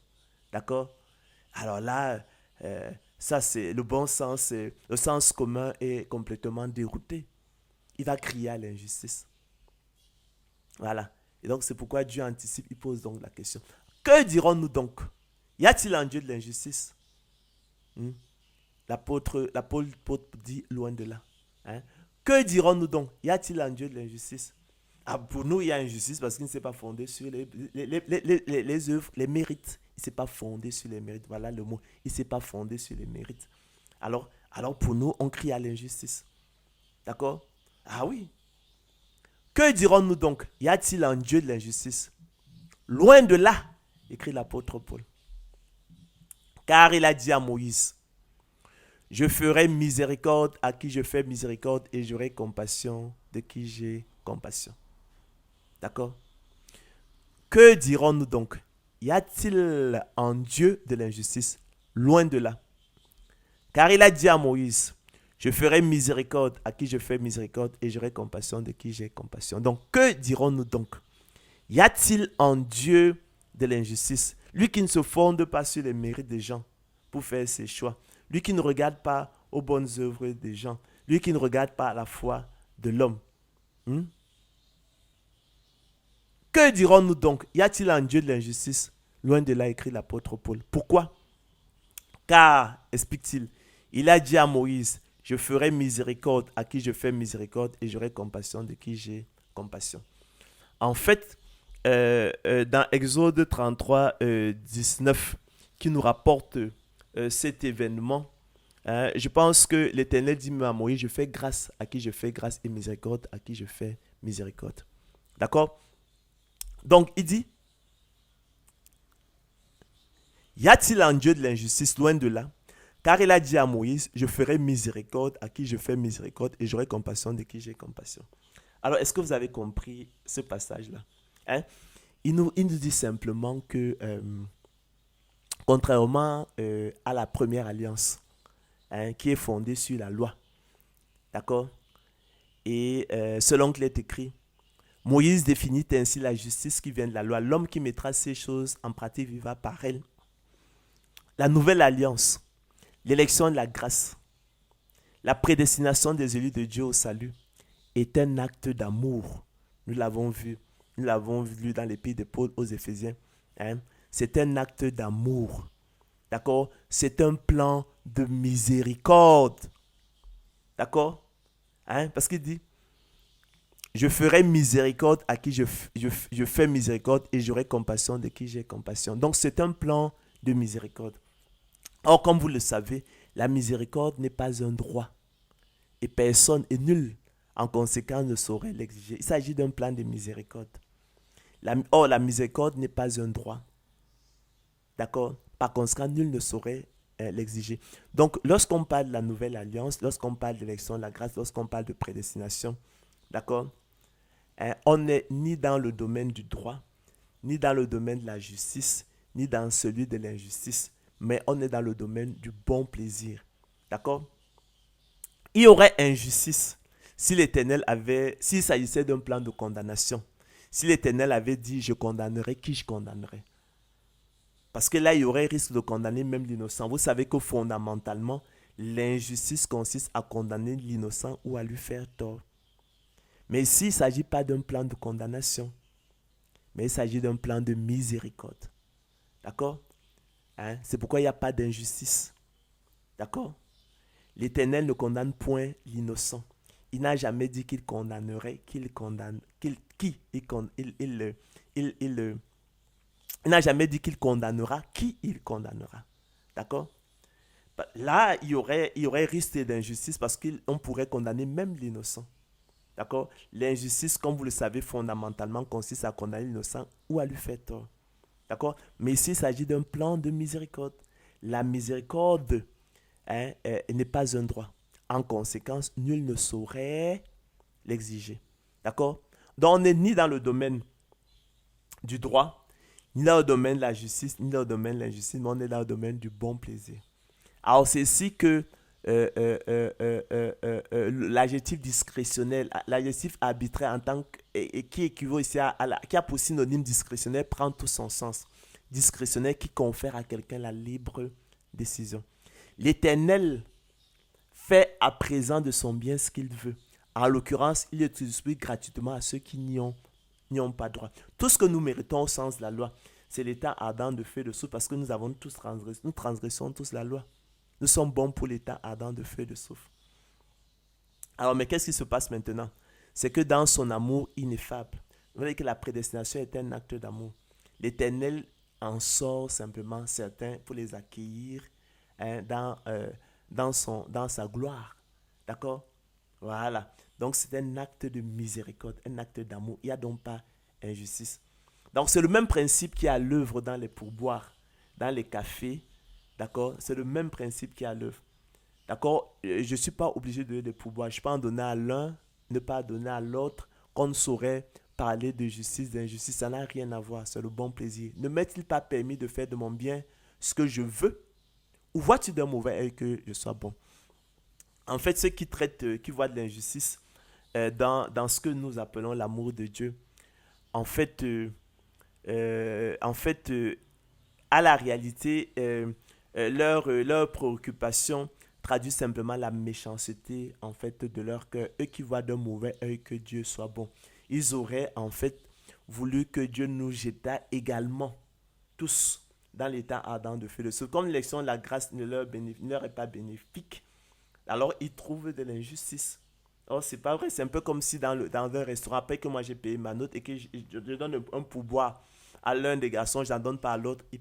D'accord? Alors là, ça c'est le bon sens, le sens commun est complètement dérouté. Il va crier à l'injustice. Voilà. Et donc c'est pourquoi Dieu anticipe, il pose donc la question. Que dirons-nous donc? Y a-t-il en Dieu de l'injustice? L'apôtre dit loin de là. Que dirons-nous donc? Y a-t-il en Dieu de l'injustice? Pour nous, il y a injustice parce qu'il ne s'est pas fondé sur les œuvres, les mérites. Il ne s'est pas fondé sur les mérites. Voilà le mot. Il ne s'est pas fondé sur les mérites. Alors pour nous, on crie à l'injustice. D'accord? Ah oui. Que dirons-nous donc? Y a-t-il en Dieu de l'injustice? Loin de là, écrit l'apôtre Paul. Car il a dit à Moïse, je ferai miséricorde à qui je fais miséricorde et j'aurai compassion de qui j'ai compassion. D'accord? Que dirons-nous donc? Y a-t-il en Dieu de l'injustice? Loin de là. Car il a dit à Moïse, je ferai miséricorde à qui je fais miséricorde et j'aurai compassion de qui j'ai compassion. Donc, que dirons-nous donc? Y a-t-il en Dieu de l'injustice? Lui qui ne se fonde pas sur les mérites des gens pour faire ses choix. Lui qui ne regarde pas aux bonnes œuvres des gens. Lui qui ne regarde pas à la foi de l'homme. Que dirons-nous donc? Y a-t-il en Dieu de l'injustice? Loin de là, écrit l'apôtre Paul. Pourquoi? Car, explique-t-il, il a dit à Moïse, je ferai miséricorde à qui je fais miséricorde et j'aurai compassion de qui j'ai compassion. En fait, dans Exode 33, 19, qui nous rapporte cet événement, je pense que l'Éternel dit à Moïse, je fais grâce à qui je fais grâce et miséricorde à qui je fais miséricorde. D'accord? Donc, il dit, y a-t-il en Dieu de l'injustice? Loin de là. Car il a dit à Moïse, je ferai miséricorde à qui je fais miséricorde et j'aurai compassion de qui j'ai compassion. Alors, est-ce que vous avez compris ce passage-là? Il nous dit simplement que, contrairement à la première alliance, qui est fondée sur la loi, d'accord? Et selon qu'il est écrit, Moïse définit ainsi la justice qui vient de la loi. L'homme qui mettra ces choses en pratique vivra par elle. La nouvelle alliance, l'élection de la grâce, la prédestination des élus de Dieu au salut est un acte d'amour. Nous l'avons vu dans l'épître de Paul aux Éphésiens. C'est un acte d'amour. D'accord? C'est un plan de miséricorde. D'accord? Parce qu'il dit, je ferai miséricorde à qui je fais miséricorde et j'aurai compassion de qui j'ai compassion. Donc c'est un plan de miséricorde. Or, comme vous le savez, la miséricorde n'est pas un droit. Et personne et nul, en conséquence, ne saurait l'exiger. Il s'agit d'un plan de miséricorde. Or, la miséricorde n'est pas un droit. D'accord? Par conséquent, nul ne saurait l'exiger. Donc, lorsqu'on parle de la nouvelle alliance, lorsqu'on parle d'élection de la grâce, lorsqu'on parle de prédestination, d'accord? On n'est ni dans le domaine du droit, ni dans le domaine de la justice, ni dans celui de l'injustice, mais on est dans le domaine du bon plaisir. D'accord? Il y aurait injustice si l'Éternel s'il s'agissait d'un plan de condamnation, si l'Éternel avait dit, je condamnerai qui je condamnerai. Parce que là, il y aurait risque de condamner même l'innocent. Vous savez que fondamentalement, l'injustice consiste à condamner l'innocent ou à lui faire tort. Mais ici, il ne s'agit pas d'un plan de condamnation, mais il s'agit d'un plan de miséricorde. D'accord? C'est pourquoi il n'y a pas d'injustice. D'accord? L'Éternel ne condamne point l'innocent. Il n'a jamais dit qu'il condamnerait, Il n'a jamais dit qu'il condamnera. Qui il condamnera? D'accord? Là, il y aurait risque d'injustice parce qu'on pourrait condamner même l'innocent. D'accord? L'injustice, comme vous le savez, fondamentalement consiste à condamner l'innocent ou à lui faire tort. D'accord? Mais ici, il s'agit d'un plan de miséricorde. La miséricorde n'est pas un droit. En conséquence, nul ne saurait l'exiger. D'accord? Donc, on n'est ni dans le domaine du droit, ni dans le domaine de la justice, ni dans le domaine de l'injustice, mais on est dans le domaine du bon plaisir. Alors, c'est ici que l'adjectif discrétionnel, l'adjectif arbitraire en tant que, et qui équivaut ici qui a pour synonyme discrétionnel, prend tout son sens. Discrétionnel qui confère à quelqu'un la libre décision. L'Éternel fait à présent de son bien ce qu'il veut. En l'occurrence, il le distribue gratuitement à ceux qui n'y ont pas droit. Tout ce que nous méritons au sens de la loi, c'est l'état ardent de feu et de soufre parce que nous avons tous transgressé, nous transgressons tous la loi. Nous sommes bons pour l'état ardent de feu et de soufre. Alors, mais qu'est-ce qui se passe maintenant? C'est que dans son amour ineffable, vous voyez que la prédestination est un acte d'amour. L'Éternel en sort simplement certains pour les accueillir dans sa gloire. D'accord? Voilà. Donc, c'est un acte de miséricorde, un acte d'amour. Il n'y a donc pas injustice. Donc, c'est le même principe qui est à l'œuvre dans les pourboires, dans les cafés. D'accord? C'est le même principe qui est à l'œuvre. D'accord? Je ne suis pas obligé de donner des pourboires. Je peux en donner à l'un, ne pas donner à l'autre. Qu'on ne saurait parler de justice, d'injustice. Ça n'a rien à voir. C'est le bon plaisir. Ne m'est-il pas permis de faire de mon bien ce que je veux? Ou vois-tu d'un mauvais œil que je sois bon? En fait, ceux qui voient de l'injustice dans ce que nous appelons l'amour de Dieu, en fait, en fait à la réalité, leur préoccupation traduit simplement la méchanceté en fait de leur cœur. Eux qui voient d'un mauvais œil que Dieu soit bon. Ils auraient en fait voulu que Dieu nous jetât également tous dans l'état ardent de feu de feu. Comme l'élection de la grâce ne leur est pas bénéfique, alors ils trouvent de l'injustice. Oh, c'est pas vrai, c'est un peu comme si dans un restaurant, après que moi j'ai payé ma note et que je donne un pourboire à l'un des garçons, je n'en donne pas à l'autre, il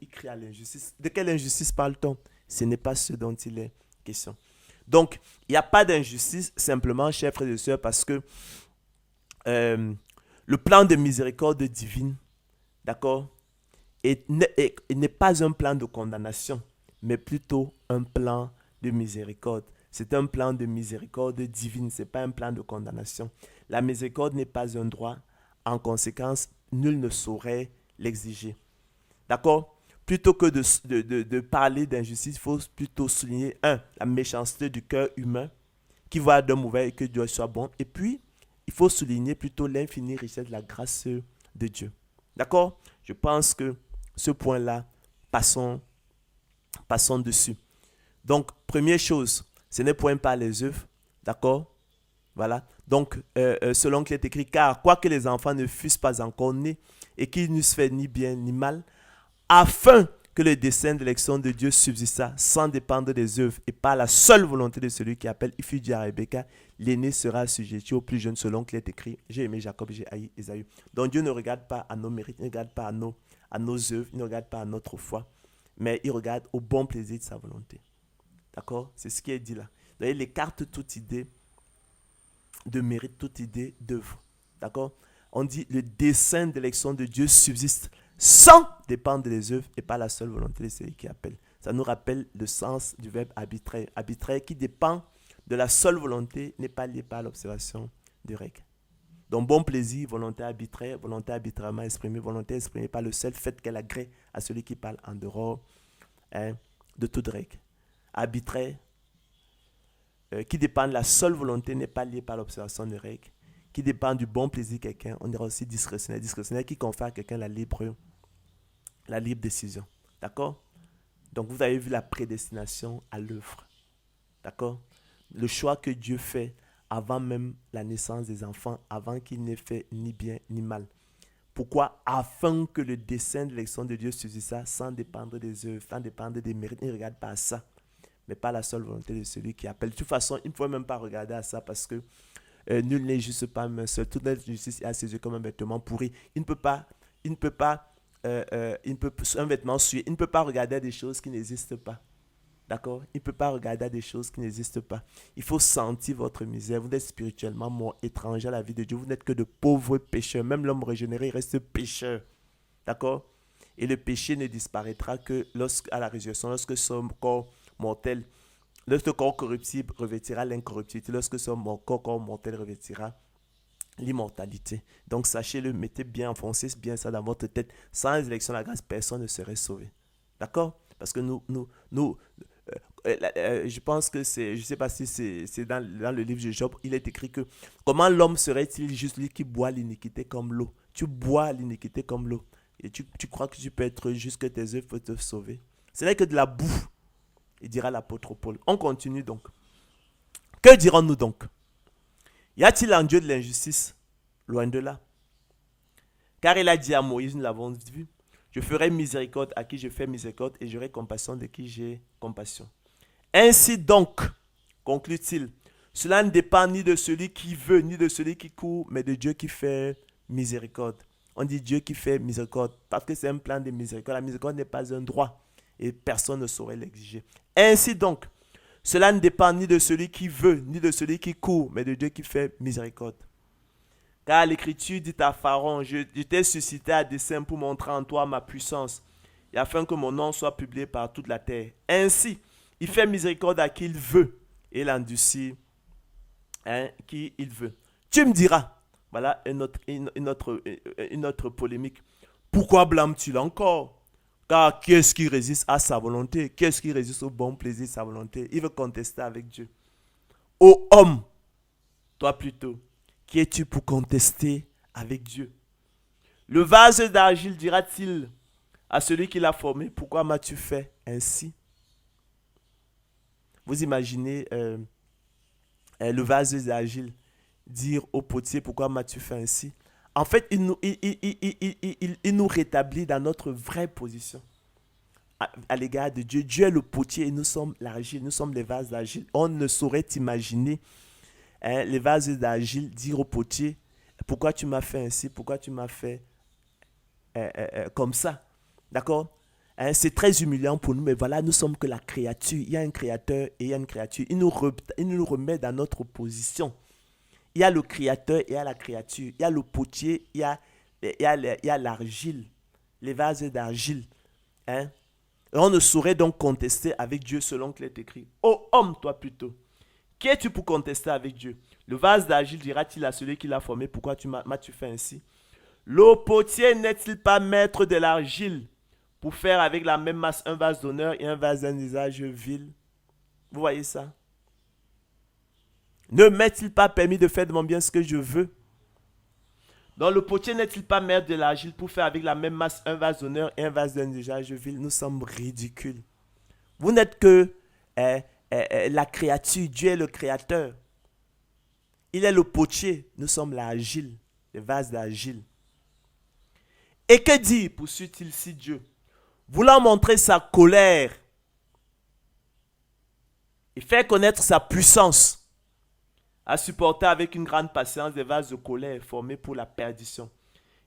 crie à l'injustice. De quelle injustice parle-t-on? Ce n'est pas ce dont il est question. Donc, il n'y a pas d'injustice, simplement, chers frères et sœurs, parce que le plan de miséricorde divine, d'accord, n'est pas un plan de condamnation, mais plutôt un plan de miséricorde. C'est un plan de miséricorde divine, ce n'est pas un plan de condamnation. La miséricorde n'est pas un droit, en conséquence, nul ne saurait l'exiger. D'accord? Plutôt que de parler d'injustice, il faut plutôt souligner, la méchanceté du cœur humain, qui voit d'un mauvais et que Dieu soit bon. Et puis, il faut souligner plutôt l'infinie richesse de la grâce de Dieu. D'accord? Je pense que ce point-là, passons dessus. Donc, première chose, ce n'est point par les œuvres. D'accord? Voilà. Donc, selon qu'il est écrit, car quoique les enfants ne fussent pas encore nés et qu'ils n'eussent fait ni bien ni mal, afin que le dessein d'élection de Dieu subsista sans dépendre des œuvres et par la seule volonté de celui qui appelle, il fut dit à Rebecca, l'aîné sera assujetti au plus jeune selon qu'il est écrit, j'ai aimé Jacob, j'ai haï Ésaü. Donc Dieu ne regarde pas à nos mérites, il ne regarde pas à nos œuvres, il ne regarde pas à notre foi, mais il regarde au bon plaisir de sa volonté. D'accord? C'est ce qui est dit là. Donc, il écarte toute idée de mérite, toute idée d'œuvre. D'accord? On dit le dessein d'élection de Dieu subsiste sans dépendre des œuvres et pas la seule volonté de celui qui appelle. Ça nous rappelle le sens du verbe arbitraire. Arbitraire qui dépend de la seule volonté n'est pas lié par l'observation de règles. Donc bon plaisir, volonté arbitrairement exprimée, volonté exprimée par le seul fait qu'elle agrée à celui qui parle en dehors de toute règle. Arbitraire qui dépend de la seule volonté n'est pas lié par l'observation de règles, qui dépend du bon plaisir de quelqu'un. On dira aussi discrétionnaire. Discrétionnaire qui confère à quelqu'un la libre décision. D'accord? Donc vous avez vu la prédestination à l'œuvre. D'accord? Le choix que Dieu fait avant même la naissance des enfants, avant qu'il n'ait fait ni bien ni mal. Pourquoi? Afin que le dessein de l'élection de Dieu subsiste sans dépendre des œuvres, sans dépendre des mérites. Il ne regarde pas à ça, mais pas la seule volonté de celui qui appelle. De toute façon, il ne faut même pas regarder à ça parce que nul n'est juste pas un seul. Toute notre justice est à ses yeux comme un vêtement pourri. Il ne peut pas un vêtement souillé, il ne peut pas regarder à des choses qui n'existent pas. D'accord? Il ne peut pas regarder à des choses qui n'existent pas. Il faut sentir votre misère. Vous êtes spirituellement mort, étranger à la vie de Dieu. Vous n'êtes que de pauvres pécheurs. Même l'homme régénéré reste pécheur. D'accord? Et le péché ne disparaîtra que à la résurrection, lorsque son corps mortel, lorsque le corps corruptible revêtira l'incorruptibilité, lorsque son corps mortel revêtira l'immortalité. Donc sachez-le, mettez bien, enfoncez bien ça dans votre tête. Sans l'élection de la grâce, personne ne serait sauvé. D'accord? Parce que je pense que je ne sais pas si c'est dans le livre de Job, il est écrit que comment l'homme serait-il juste lui qui boit l'iniquité comme l'eau? Tu bois l'iniquité comme l'eau. Et tu crois que tu peux être juste, que tes œuvres peuvent te sauver. Ce n'est que de la boue, il dira l'apôtre Paul. On continue donc. Que dirons-nous donc? Y a-t-il en Dieu de l'injustice? Loin de là. Car il a dit à Moïse, nous l'avons vu, je ferai miséricorde à qui je fais miséricorde et j'aurai compassion de qui j'ai compassion. Ainsi donc, conclut-il, cela ne dépend ni de celui qui veut, ni de celui qui court, mais de Dieu qui fait miséricorde. On dit Dieu qui fait miséricorde parce que c'est un plan de miséricorde. La miséricorde n'est pas un droit et personne ne saurait l'exiger. Ainsi donc, cela ne dépend ni de celui qui veut, ni de celui qui court, mais de Dieu qui fait miséricorde. Car l'Écriture dit à Pharaon, je t'ai suscité à dessein pour montrer en toi ma puissance, et afin que mon nom soit publié par toute la terre. Ainsi, il fait miséricorde à qui il veut, et il endurcit qui il veut. Tu me diras, voilà une autre polémique. Pourquoi blâmes-tu encore? Car qui est-ce qui résiste à sa volonté? Qui est-ce qui résiste au bon plaisir de sa volonté? Il veut contester avec Dieu. Ô homme, toi plutôt, qui es-tu pour contester avec Dieu? Le vase d'argile dira-t-il à celui qui l'a formé, pourquoi m'as-tu fait ainsi? Vous imaginez le vase d'argile dire au potier, pourquoi m'as-tu fait ainsi? En fait, il nous rétablit dans notre vraie position à l'égard de Dieu. Dieu est le potier et nous sommes l'argile, nous sommes les vases d'argile. On ne saurait imaginer les vases d'argile dire au potier, pourquoi tu m'as fait ainsi, pourquoi tu m'as fait comme ça. D'accord? C'est très humiliant pour nous, mais voilà, nous sommes que la créature. Il y a un créateur et il y a une créature. Il nous remet dans notre position. Il y a le créateur et il y a la créature. Il y a le potier, il y a l'argile, les vases d'argile. Et on ne saurait donc contester avec Dieu selon qu'il est écrit. Ô homme, toi plutôt, qui es-tu pour contester avec Dieu? Le vase d'argile dira-t-il à celui qui l'a formé, pourquoi m'as-tu fait ainsi? Le potier n'est-il pas maître de l'argile pour faire avec la même masse un vase d'honneur et un vase d'un usage vil? Vous voyez ça? Ne m'est-il pas permis de faire de mon bien ce que je veux? Donc le potier n'est-il pas maître de l'argile pour faire avec la même masse un vase d'honneur et un vase d'un usage vil? Nous sommes ridicules. Vous n'êtes que la créature. Dieu est le créateur. Il est le potier. Nous sommes l'argile, les vases d'argile. Et que dit, poursuit-il si Dieu, voulant montrer sa colère et faire connaître sa puissance, a supporté avec une grande patience des vases de colère formés pour la perdition.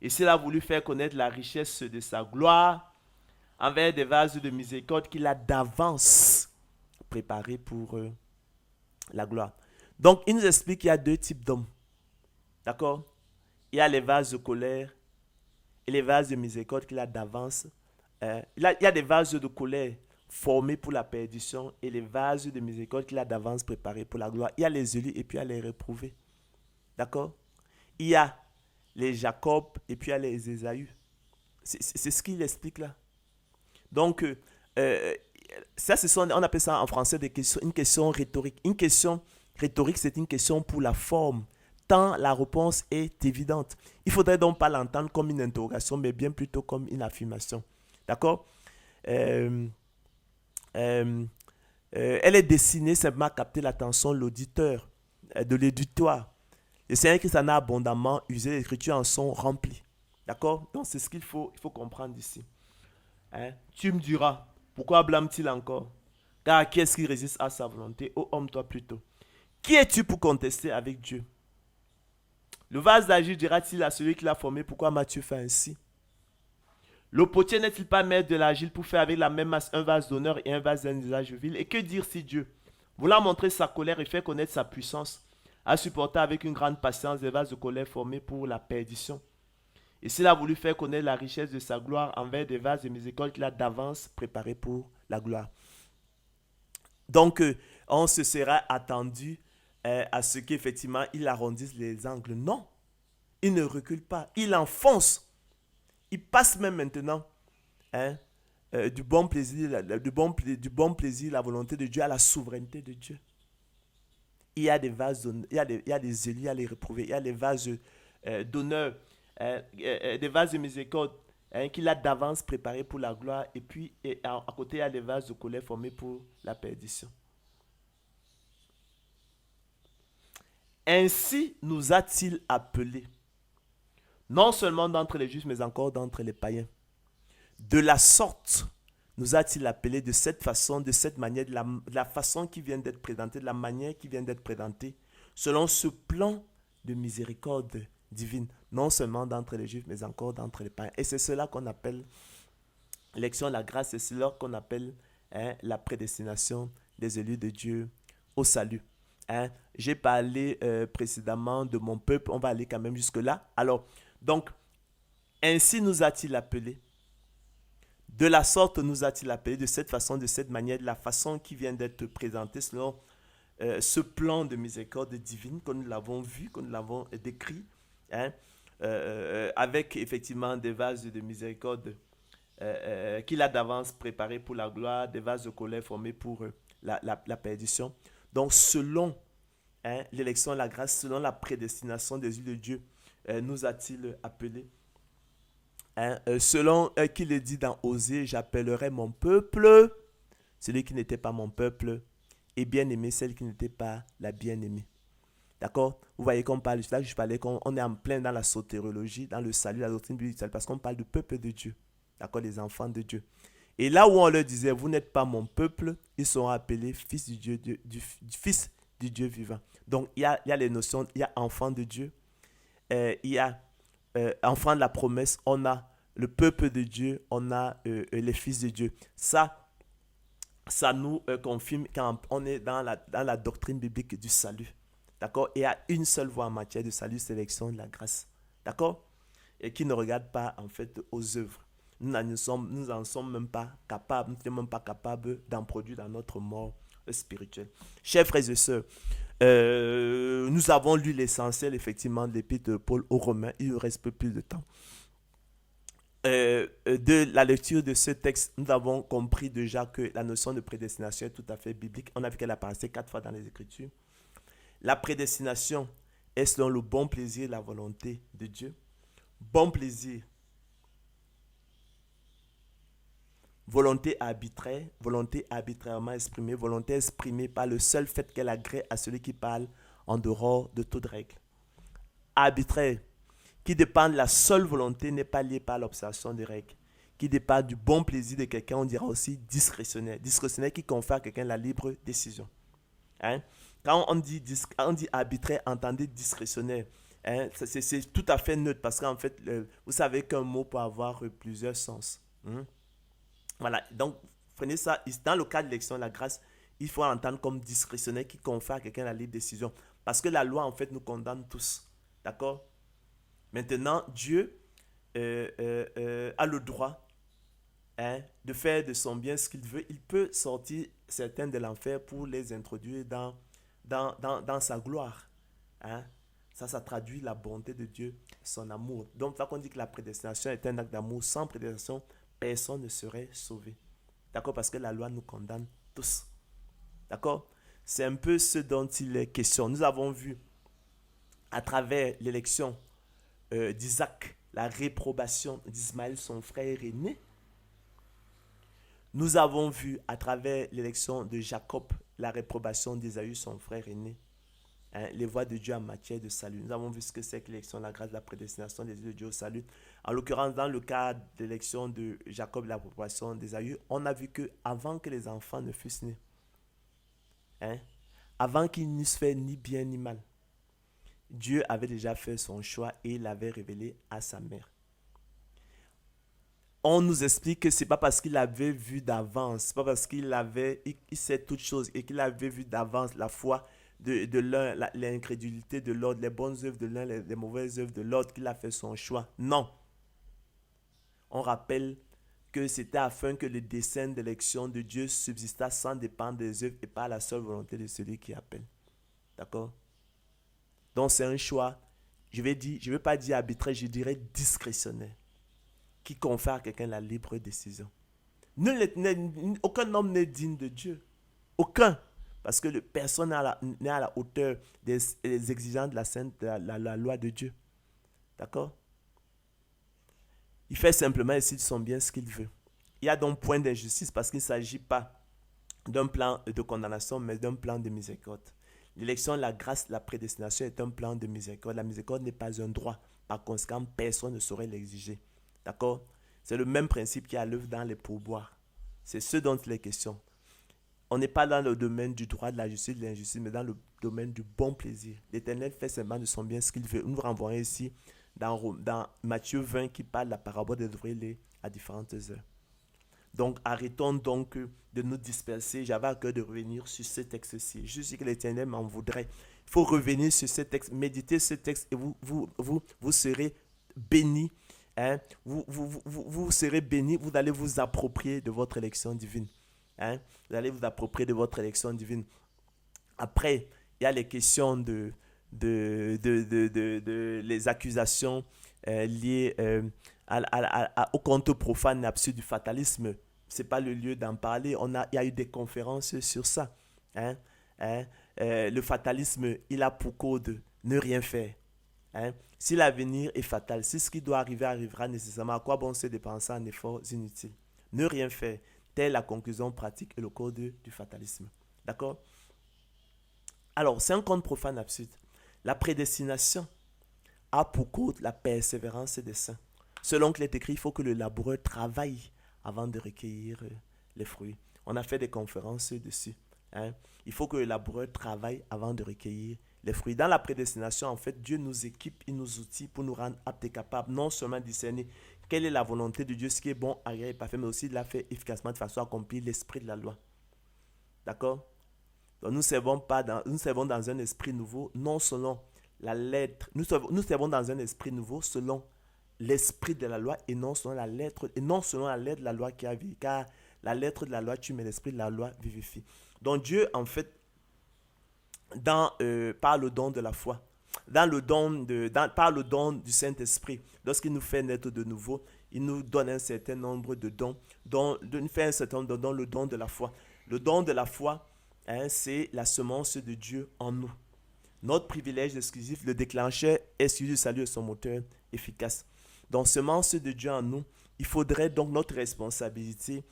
Et s'il a voulu faire connaître la richesse de sa gloire envers des vases de miséricorde qu'il a d'avance préparés pour la gloire. Donc, il nous explique qu'il y a deux types d'hommes. D'accord? Il y a les vases de colère et les vases de miséricorde qu'il a d'avance. Il y a des vases de colère formés pour la perdition et les vases de miséricorde qu'il a d'avance préparés pour la gloire. Il y a les élus et puis il y a les réprouvés. D'accord? Il y a les Jacob et puis il y a les Ésaü. C'est ce qu'il explique là. Donc, ça, on appelle ça en français une question rhétorique. Une question rhétorique, c'est une question pour la forme, tant la réponse est évidente. Il ne faudrait donc pas l'entendre comme une interrogation, mais bien plutôt comme une affirmation. D'accord? Elle est destinée simplement à capter l'attention de l'auditeur, de l'éditoire. Le Seigneur Christ en a abondamment usé, les Écritures en sont remplies. D'accord? Donc c'est ce qu'il faut comprendre ici. Tu me diras, pourquoi blâme-t-il encore? Car qui est-ce qui résiste à sa volonté? Ô homme, toi plutôt. Qui es-tu pour contester avec Dieu? Le vase d'argile dira-t-il à celui qui l'a formé, pourquoi m'as-tu fait ainsi? Le potier n'est-il pas maître de l'argile pour faire avec la même masse un vase d'honneur et un vase d'un usage vil? Et que dire si Dieu, voulant montrer sa colère et faire connaître sa puissance, a supporté avec une grande patience des vases de colère formés pour la perdition? Et s'il a voulu faire connaître la richesse de sa gloire envers des vases de miséricorde qu'il a d'avance préparés pour la gloire. Donc, on se sera attendu à ce qu'effectivement il arrondisse les angles. Non, il ne recule pas, il enfonce. Il passe même maintenant hein, du bon plaisir, la volonté de Dieu à la souveraineté de Dieu. Il y a des vases, il y a des élus à les réprouver, il y a des vases d'honneur, des vases de miséricorde qu'il a d'avance préparés pour la gloire, et puis à côté il y a des vases de colère formés pour la perdition. Ainsi nous a-t-il appelés, non seulement d'entre les Juifs, mais encore d'entre les païens. De la sorte nous a-t-il appelés, de cette façon, de cette manière, de la façon qui vient d'être présentée, de la manière qui vient d'être présentée, selon ce plan de miséricorde divine, non seulement d'entre les Juifs, mais encore d'entre les païens. Et c'est cela qu'on appelle l'élection, la grâce, c'est cela qu'on appelle la prédestination des élus de Dieu au salut. J'ai parlé précédemment de mon peuple, on va aller quand même jusque-là. Alors, donc, ainsi nous a-t-il appelés. De la sorte nous a-t-il appelés, de cette façon, de cette manière, de la façon qui vient d'être présentée selon ce plan de miséricorde divine que nous l'avons vu, que nous l'avons décrit, avec effectivement des vases de miséricorde qu'il a d'avance préparés pour la gloire, des vases de colère formés pour la perdition. Donc selon l'élection, la grâce, selon la prédestination des yeux de Dieu, nous a-t-il appelés. Selon qu'il est dit dans Osée, j'appellerai mon peuple celui qui n'était pas mon peuple, et bien-aimé celle qui n'était pas la bien-aimée. D'accord? Vous voyez qu'on parle, là je parlais qu'on est en plein dans la sotériologie, dans le salut, la doctrine biblique, parce qu'on parle du peuple de Dieu. D'accord? Les enfants de Dieu. Et là où on leur disait, vous n'êtes pas mon peuple, ils sont appelés fils du Dieu, fils du Dieu vivant. Donc il y a les notions, il y a enfant de Dieu, il y a enfant de la promesse, on a le peuple de Dieu, on a les fils de Dieu. Ça nous confirme quand on est dans la doctrine biblique du salut. D'accord? Et il y a une seule voie en matière de salut, c'est l'élection de la grâce. D'accord? Et qui ne regarde pas en fait aux œuvres. Nous n'en sommes même pas capables, nous ne sommes même pas capables d'en produire dans notre mort spirituelle. Chers frères et sœurs, nous avons lu l'essentiel effectivement de l'épître de Paul aux Romains. Il ne reste peu plus de temps. De la lecture de ce texte, nous avons compris déjà que la notion de prédestination est tout à fait biblique. On a vu qu'elle apparaissait 4 fois dans les Écritures. La prédestination est selon le bon plaisir et la volonté de Dieu. Bon plaisir, volonté arbitrairement exprimée, volonté exprimée par le seul fait qu'elle agrée à celui qui parle en dehors de toute règle. Arbitraire, qui dépend de la seule volonté, n'est pas lié par l'observation des règles. Qui dépend du bon plaisir de quelqu'un, on dira aussi discrétionnaire. Discrétionnaire qui confère à quelqu'un la libre décision. Quand on dit arbitraire, entendez discrétionnaire. C'est tout à fait neutre parce qu'en fait, vous savez qu'un mot peut avoir plusieurs sens. Voilà, donc prenez ça. Dans le cas de l'élection de la grâce, il faut entendre comme discrétionnaire qui confère à quelqu'un la libre décision. Parce que la loi, en fait, nous condamne tous. D'accord? Maintenant, Dieu a le droit de faire de son bien ce qu'il veut. Il peut sortir certains de l'enfer pour les introduire dans sa gloire. Ça traduit la bonté de Dieu, son amour. Donc, ça qu'on dit que la prédestination est un acte d'amour. Sans prédestination, personne ne serait sauvé. D'accord? Parce que la loi nous condamne tous. D'accord? C'est un peu ce dont il est question. Nous avons vu à travers l'élection d'Isaac, la réprobation d'Ismaël, son frère aîné. Nous avons vu à travers l'élection de Jacob, la réprobation d'Ésaü, son frère aîné. Les voies de Dieu en matière de salut. Nous avons vu ce que c'est que l'élection, la grâce, la prédestination des yeux de Dieu au salut. En l'occurrence, dans le cas de l'élection de Jacob, la réprobation d'Ésaü, on a vu que avant que les enfants ne fussent nés, avant qu'ils n'eussent fait ni bien ni mal, Dieu avait déjà fait son choix et l'avait révélé à sa mère. On nous explique que c'est pas parce qu'il avait vu d'avance, c'est pas parce il sait toutes choses et qu'il avait vu d'avance la foi de l'un, l'incrédulité de l'autre, les bonnes œuvres de l'un, les mauvaises œuvres de l'autre, qu'il a fait son choix. Non. On rappelle que c'était afin que le dessein d'élection de Dieu subsista sans dépendre des œuvres et par la seule volonté de celui qui appelle. D'accord? Donc c'est un choix, je vais pas dire arbitraire, je dirais discrétionnaire, qui confère à quelqu'un la libre décision. Aucun homme n'est digne de Dieu. Aucun. Parce que personne n'est à la hauteur des exigences de la loi de Dieu. D'accord? Il fait simplement ici de son bien ce qu'il veut. Il y a donc point d'injustice parce qu'il ne s'agit pas d'un plan de condamnation, mais d'un plan de miséricorde. L'élection, la grâce, la prédestination est un plan de miséricorde. La miséricorde n'est pas un droit. Par conséquent, personne ne saurait l'exiger. D'accord? C'est le même principe qui est à l'œuvre dans les pourboires. C'est ce dont il est question. On n'est pas dans le domaine du droit, de la justice, de l'injustice, mais dans le domaine du bon plaisir. L'Éternel fait seulement de son bien ce qu'il veut. Nous renvoyons ici dans Matthieu 20 qui parle de la parabole des ouvriers à différentes heures. Donc arrêtons donc de nous disperser. J'avais à cœur de revenir sur ce texte-ci. Je sais que l'Éternel m'en voudrait. Il faut revenir sur ce texte, méditer ce texte et vous serez bénis. Hein? Vous serez bénis, vous allez vous approprier de votre élection divine. Hein? Vous allez vous approprier de votre élection divine. Après, il y a les questions les accusations liées au conte profane et absurde du fatalisme. Ce n'est pas le lieu d'en parler. Il y a eu des conférences sur ça. Hein? Le fatalisme, il a pour code ne rien faire. Hein? Si l'avenir est fatal, si ce qui doit arriver arrivera nécessairement, à quoi bon se dépenser en efforts inutiles? Ne rien faire. Telle la conclusion pratique et le code du fatalisme. D'accord? Alors, c'est un conte profane absurde. La prédestination a pour code la persévérance des saints. Selon qu'il est écrit, il faut que le laboureur travaille avant de recueillir les fruits. On a fait des conférences dessus. Hein? Il faut que le laboureur travaille avant de recueillir les fruits. Dans la prédestination, en fait, Dieu nous équipe, il nous outille pour nous rendre aptes et capables, non seulement de discerner quelle est la volonté de Dieu, ce qui est bon, agréable et parfait, mais aussi de la faire efficacement de façon à accomplir l'esprit de la loi. D'accord? Donc nous servons dans un esprit nouveau, non selon la lettre. Nous servons dans un esprit nouveau selon l'esprit de la loi et non selon la lettre de la loi qui a vie. Car la lettre de la loi tue, mais l'esprit de la loi vivifie. Donc Dieu, en fait, par le don de la foi, par le don du Saint-Esprit, lorsqu'il nous fait naître de nouveau, il nous donne un certain nombre de dons, dont le don de la foi. Le don de la foi, hein, c'est la semence de Dieu en nous. Notre privilège exclusif, le déclencheur exclusif du salut et son moteur efficace. Donc, semence de Dieu en nous, il faudrait donc notre responsabilité,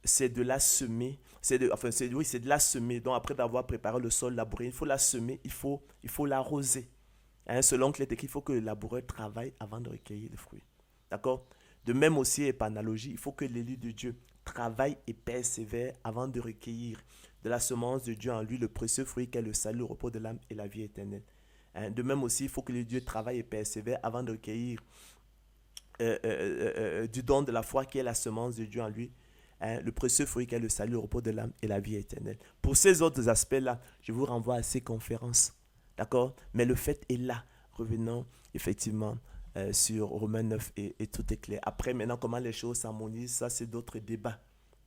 c'est de la semer. C'est de la semer. Donc, après d'avoir préparé le sol labouré, il faut la semer, il faut l'arroser. Hein, selon que il faut que le laboureur travaille avant de recueillir les fruits. D'accord? De même aussi, et par analogie, il faut que l'élu de Dieu travaille et persévère avant de recueillir de la semence de Dieu en lui le précieux fruit qu'est le salut, le repos de l'âme et la vie éternelle. Hein, de même aussi, il faut que le Dieu travaille et persévère avant de recueillir du don de la foi qui est la semence de Dieu en lui, hein, le précieux fruit qui est le salut, le repos de l'âme et la vie éternelle. Pour ces autres aspects-là, je vous renvoie à ces conférences. D'accord? Mais le fait est là. Revenons effectivement sur Romains 9 et tout est clair. Après, maintenant, comment les choses s'harmonisent, ça c'est d'autres débats.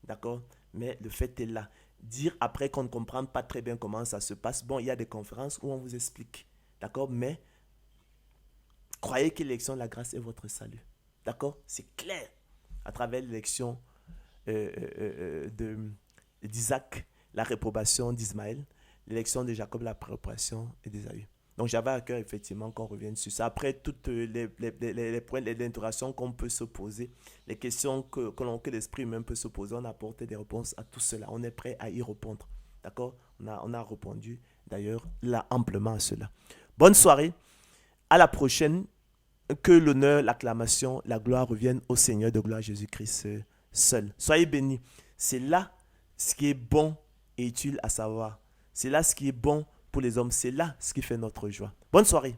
D'accord? Mais le fait est là. Dire après qu'on ne comprend pas très bien comment ça se passe, bon, il y a des conférences où on vous explique. D'accord? Mais croyez que l'élection de la grâce est votre salut. D'accord? C'est clair. À travers l'élection d'Isaac, la réprobation d'Ismaël, l'élection de Jacob, la réprobation d'Ésaü. Donc j'avais à cœur effectivement qu'on revienne sur ça. Après toutes les points, les interrogations qu'on peut se poser, les questions que l'esprit humain peut se poser, on a apporté des réponses à tout cela. On est prêt à y répondre. D'accord? On a répondu d'ailleurs là amplement à cela. Bonne soirée. À la prochaine. Que l'honneur, l'acclamation, la gloire reviennent au Seigneur de gloire Jésus-Christ seul. Soyez bénis. C'est là ce qui est bon et utile à savoir. C'est là ce qui est bon pour les hommes. C'est là ce qui fait notre joie. Bonne soirée.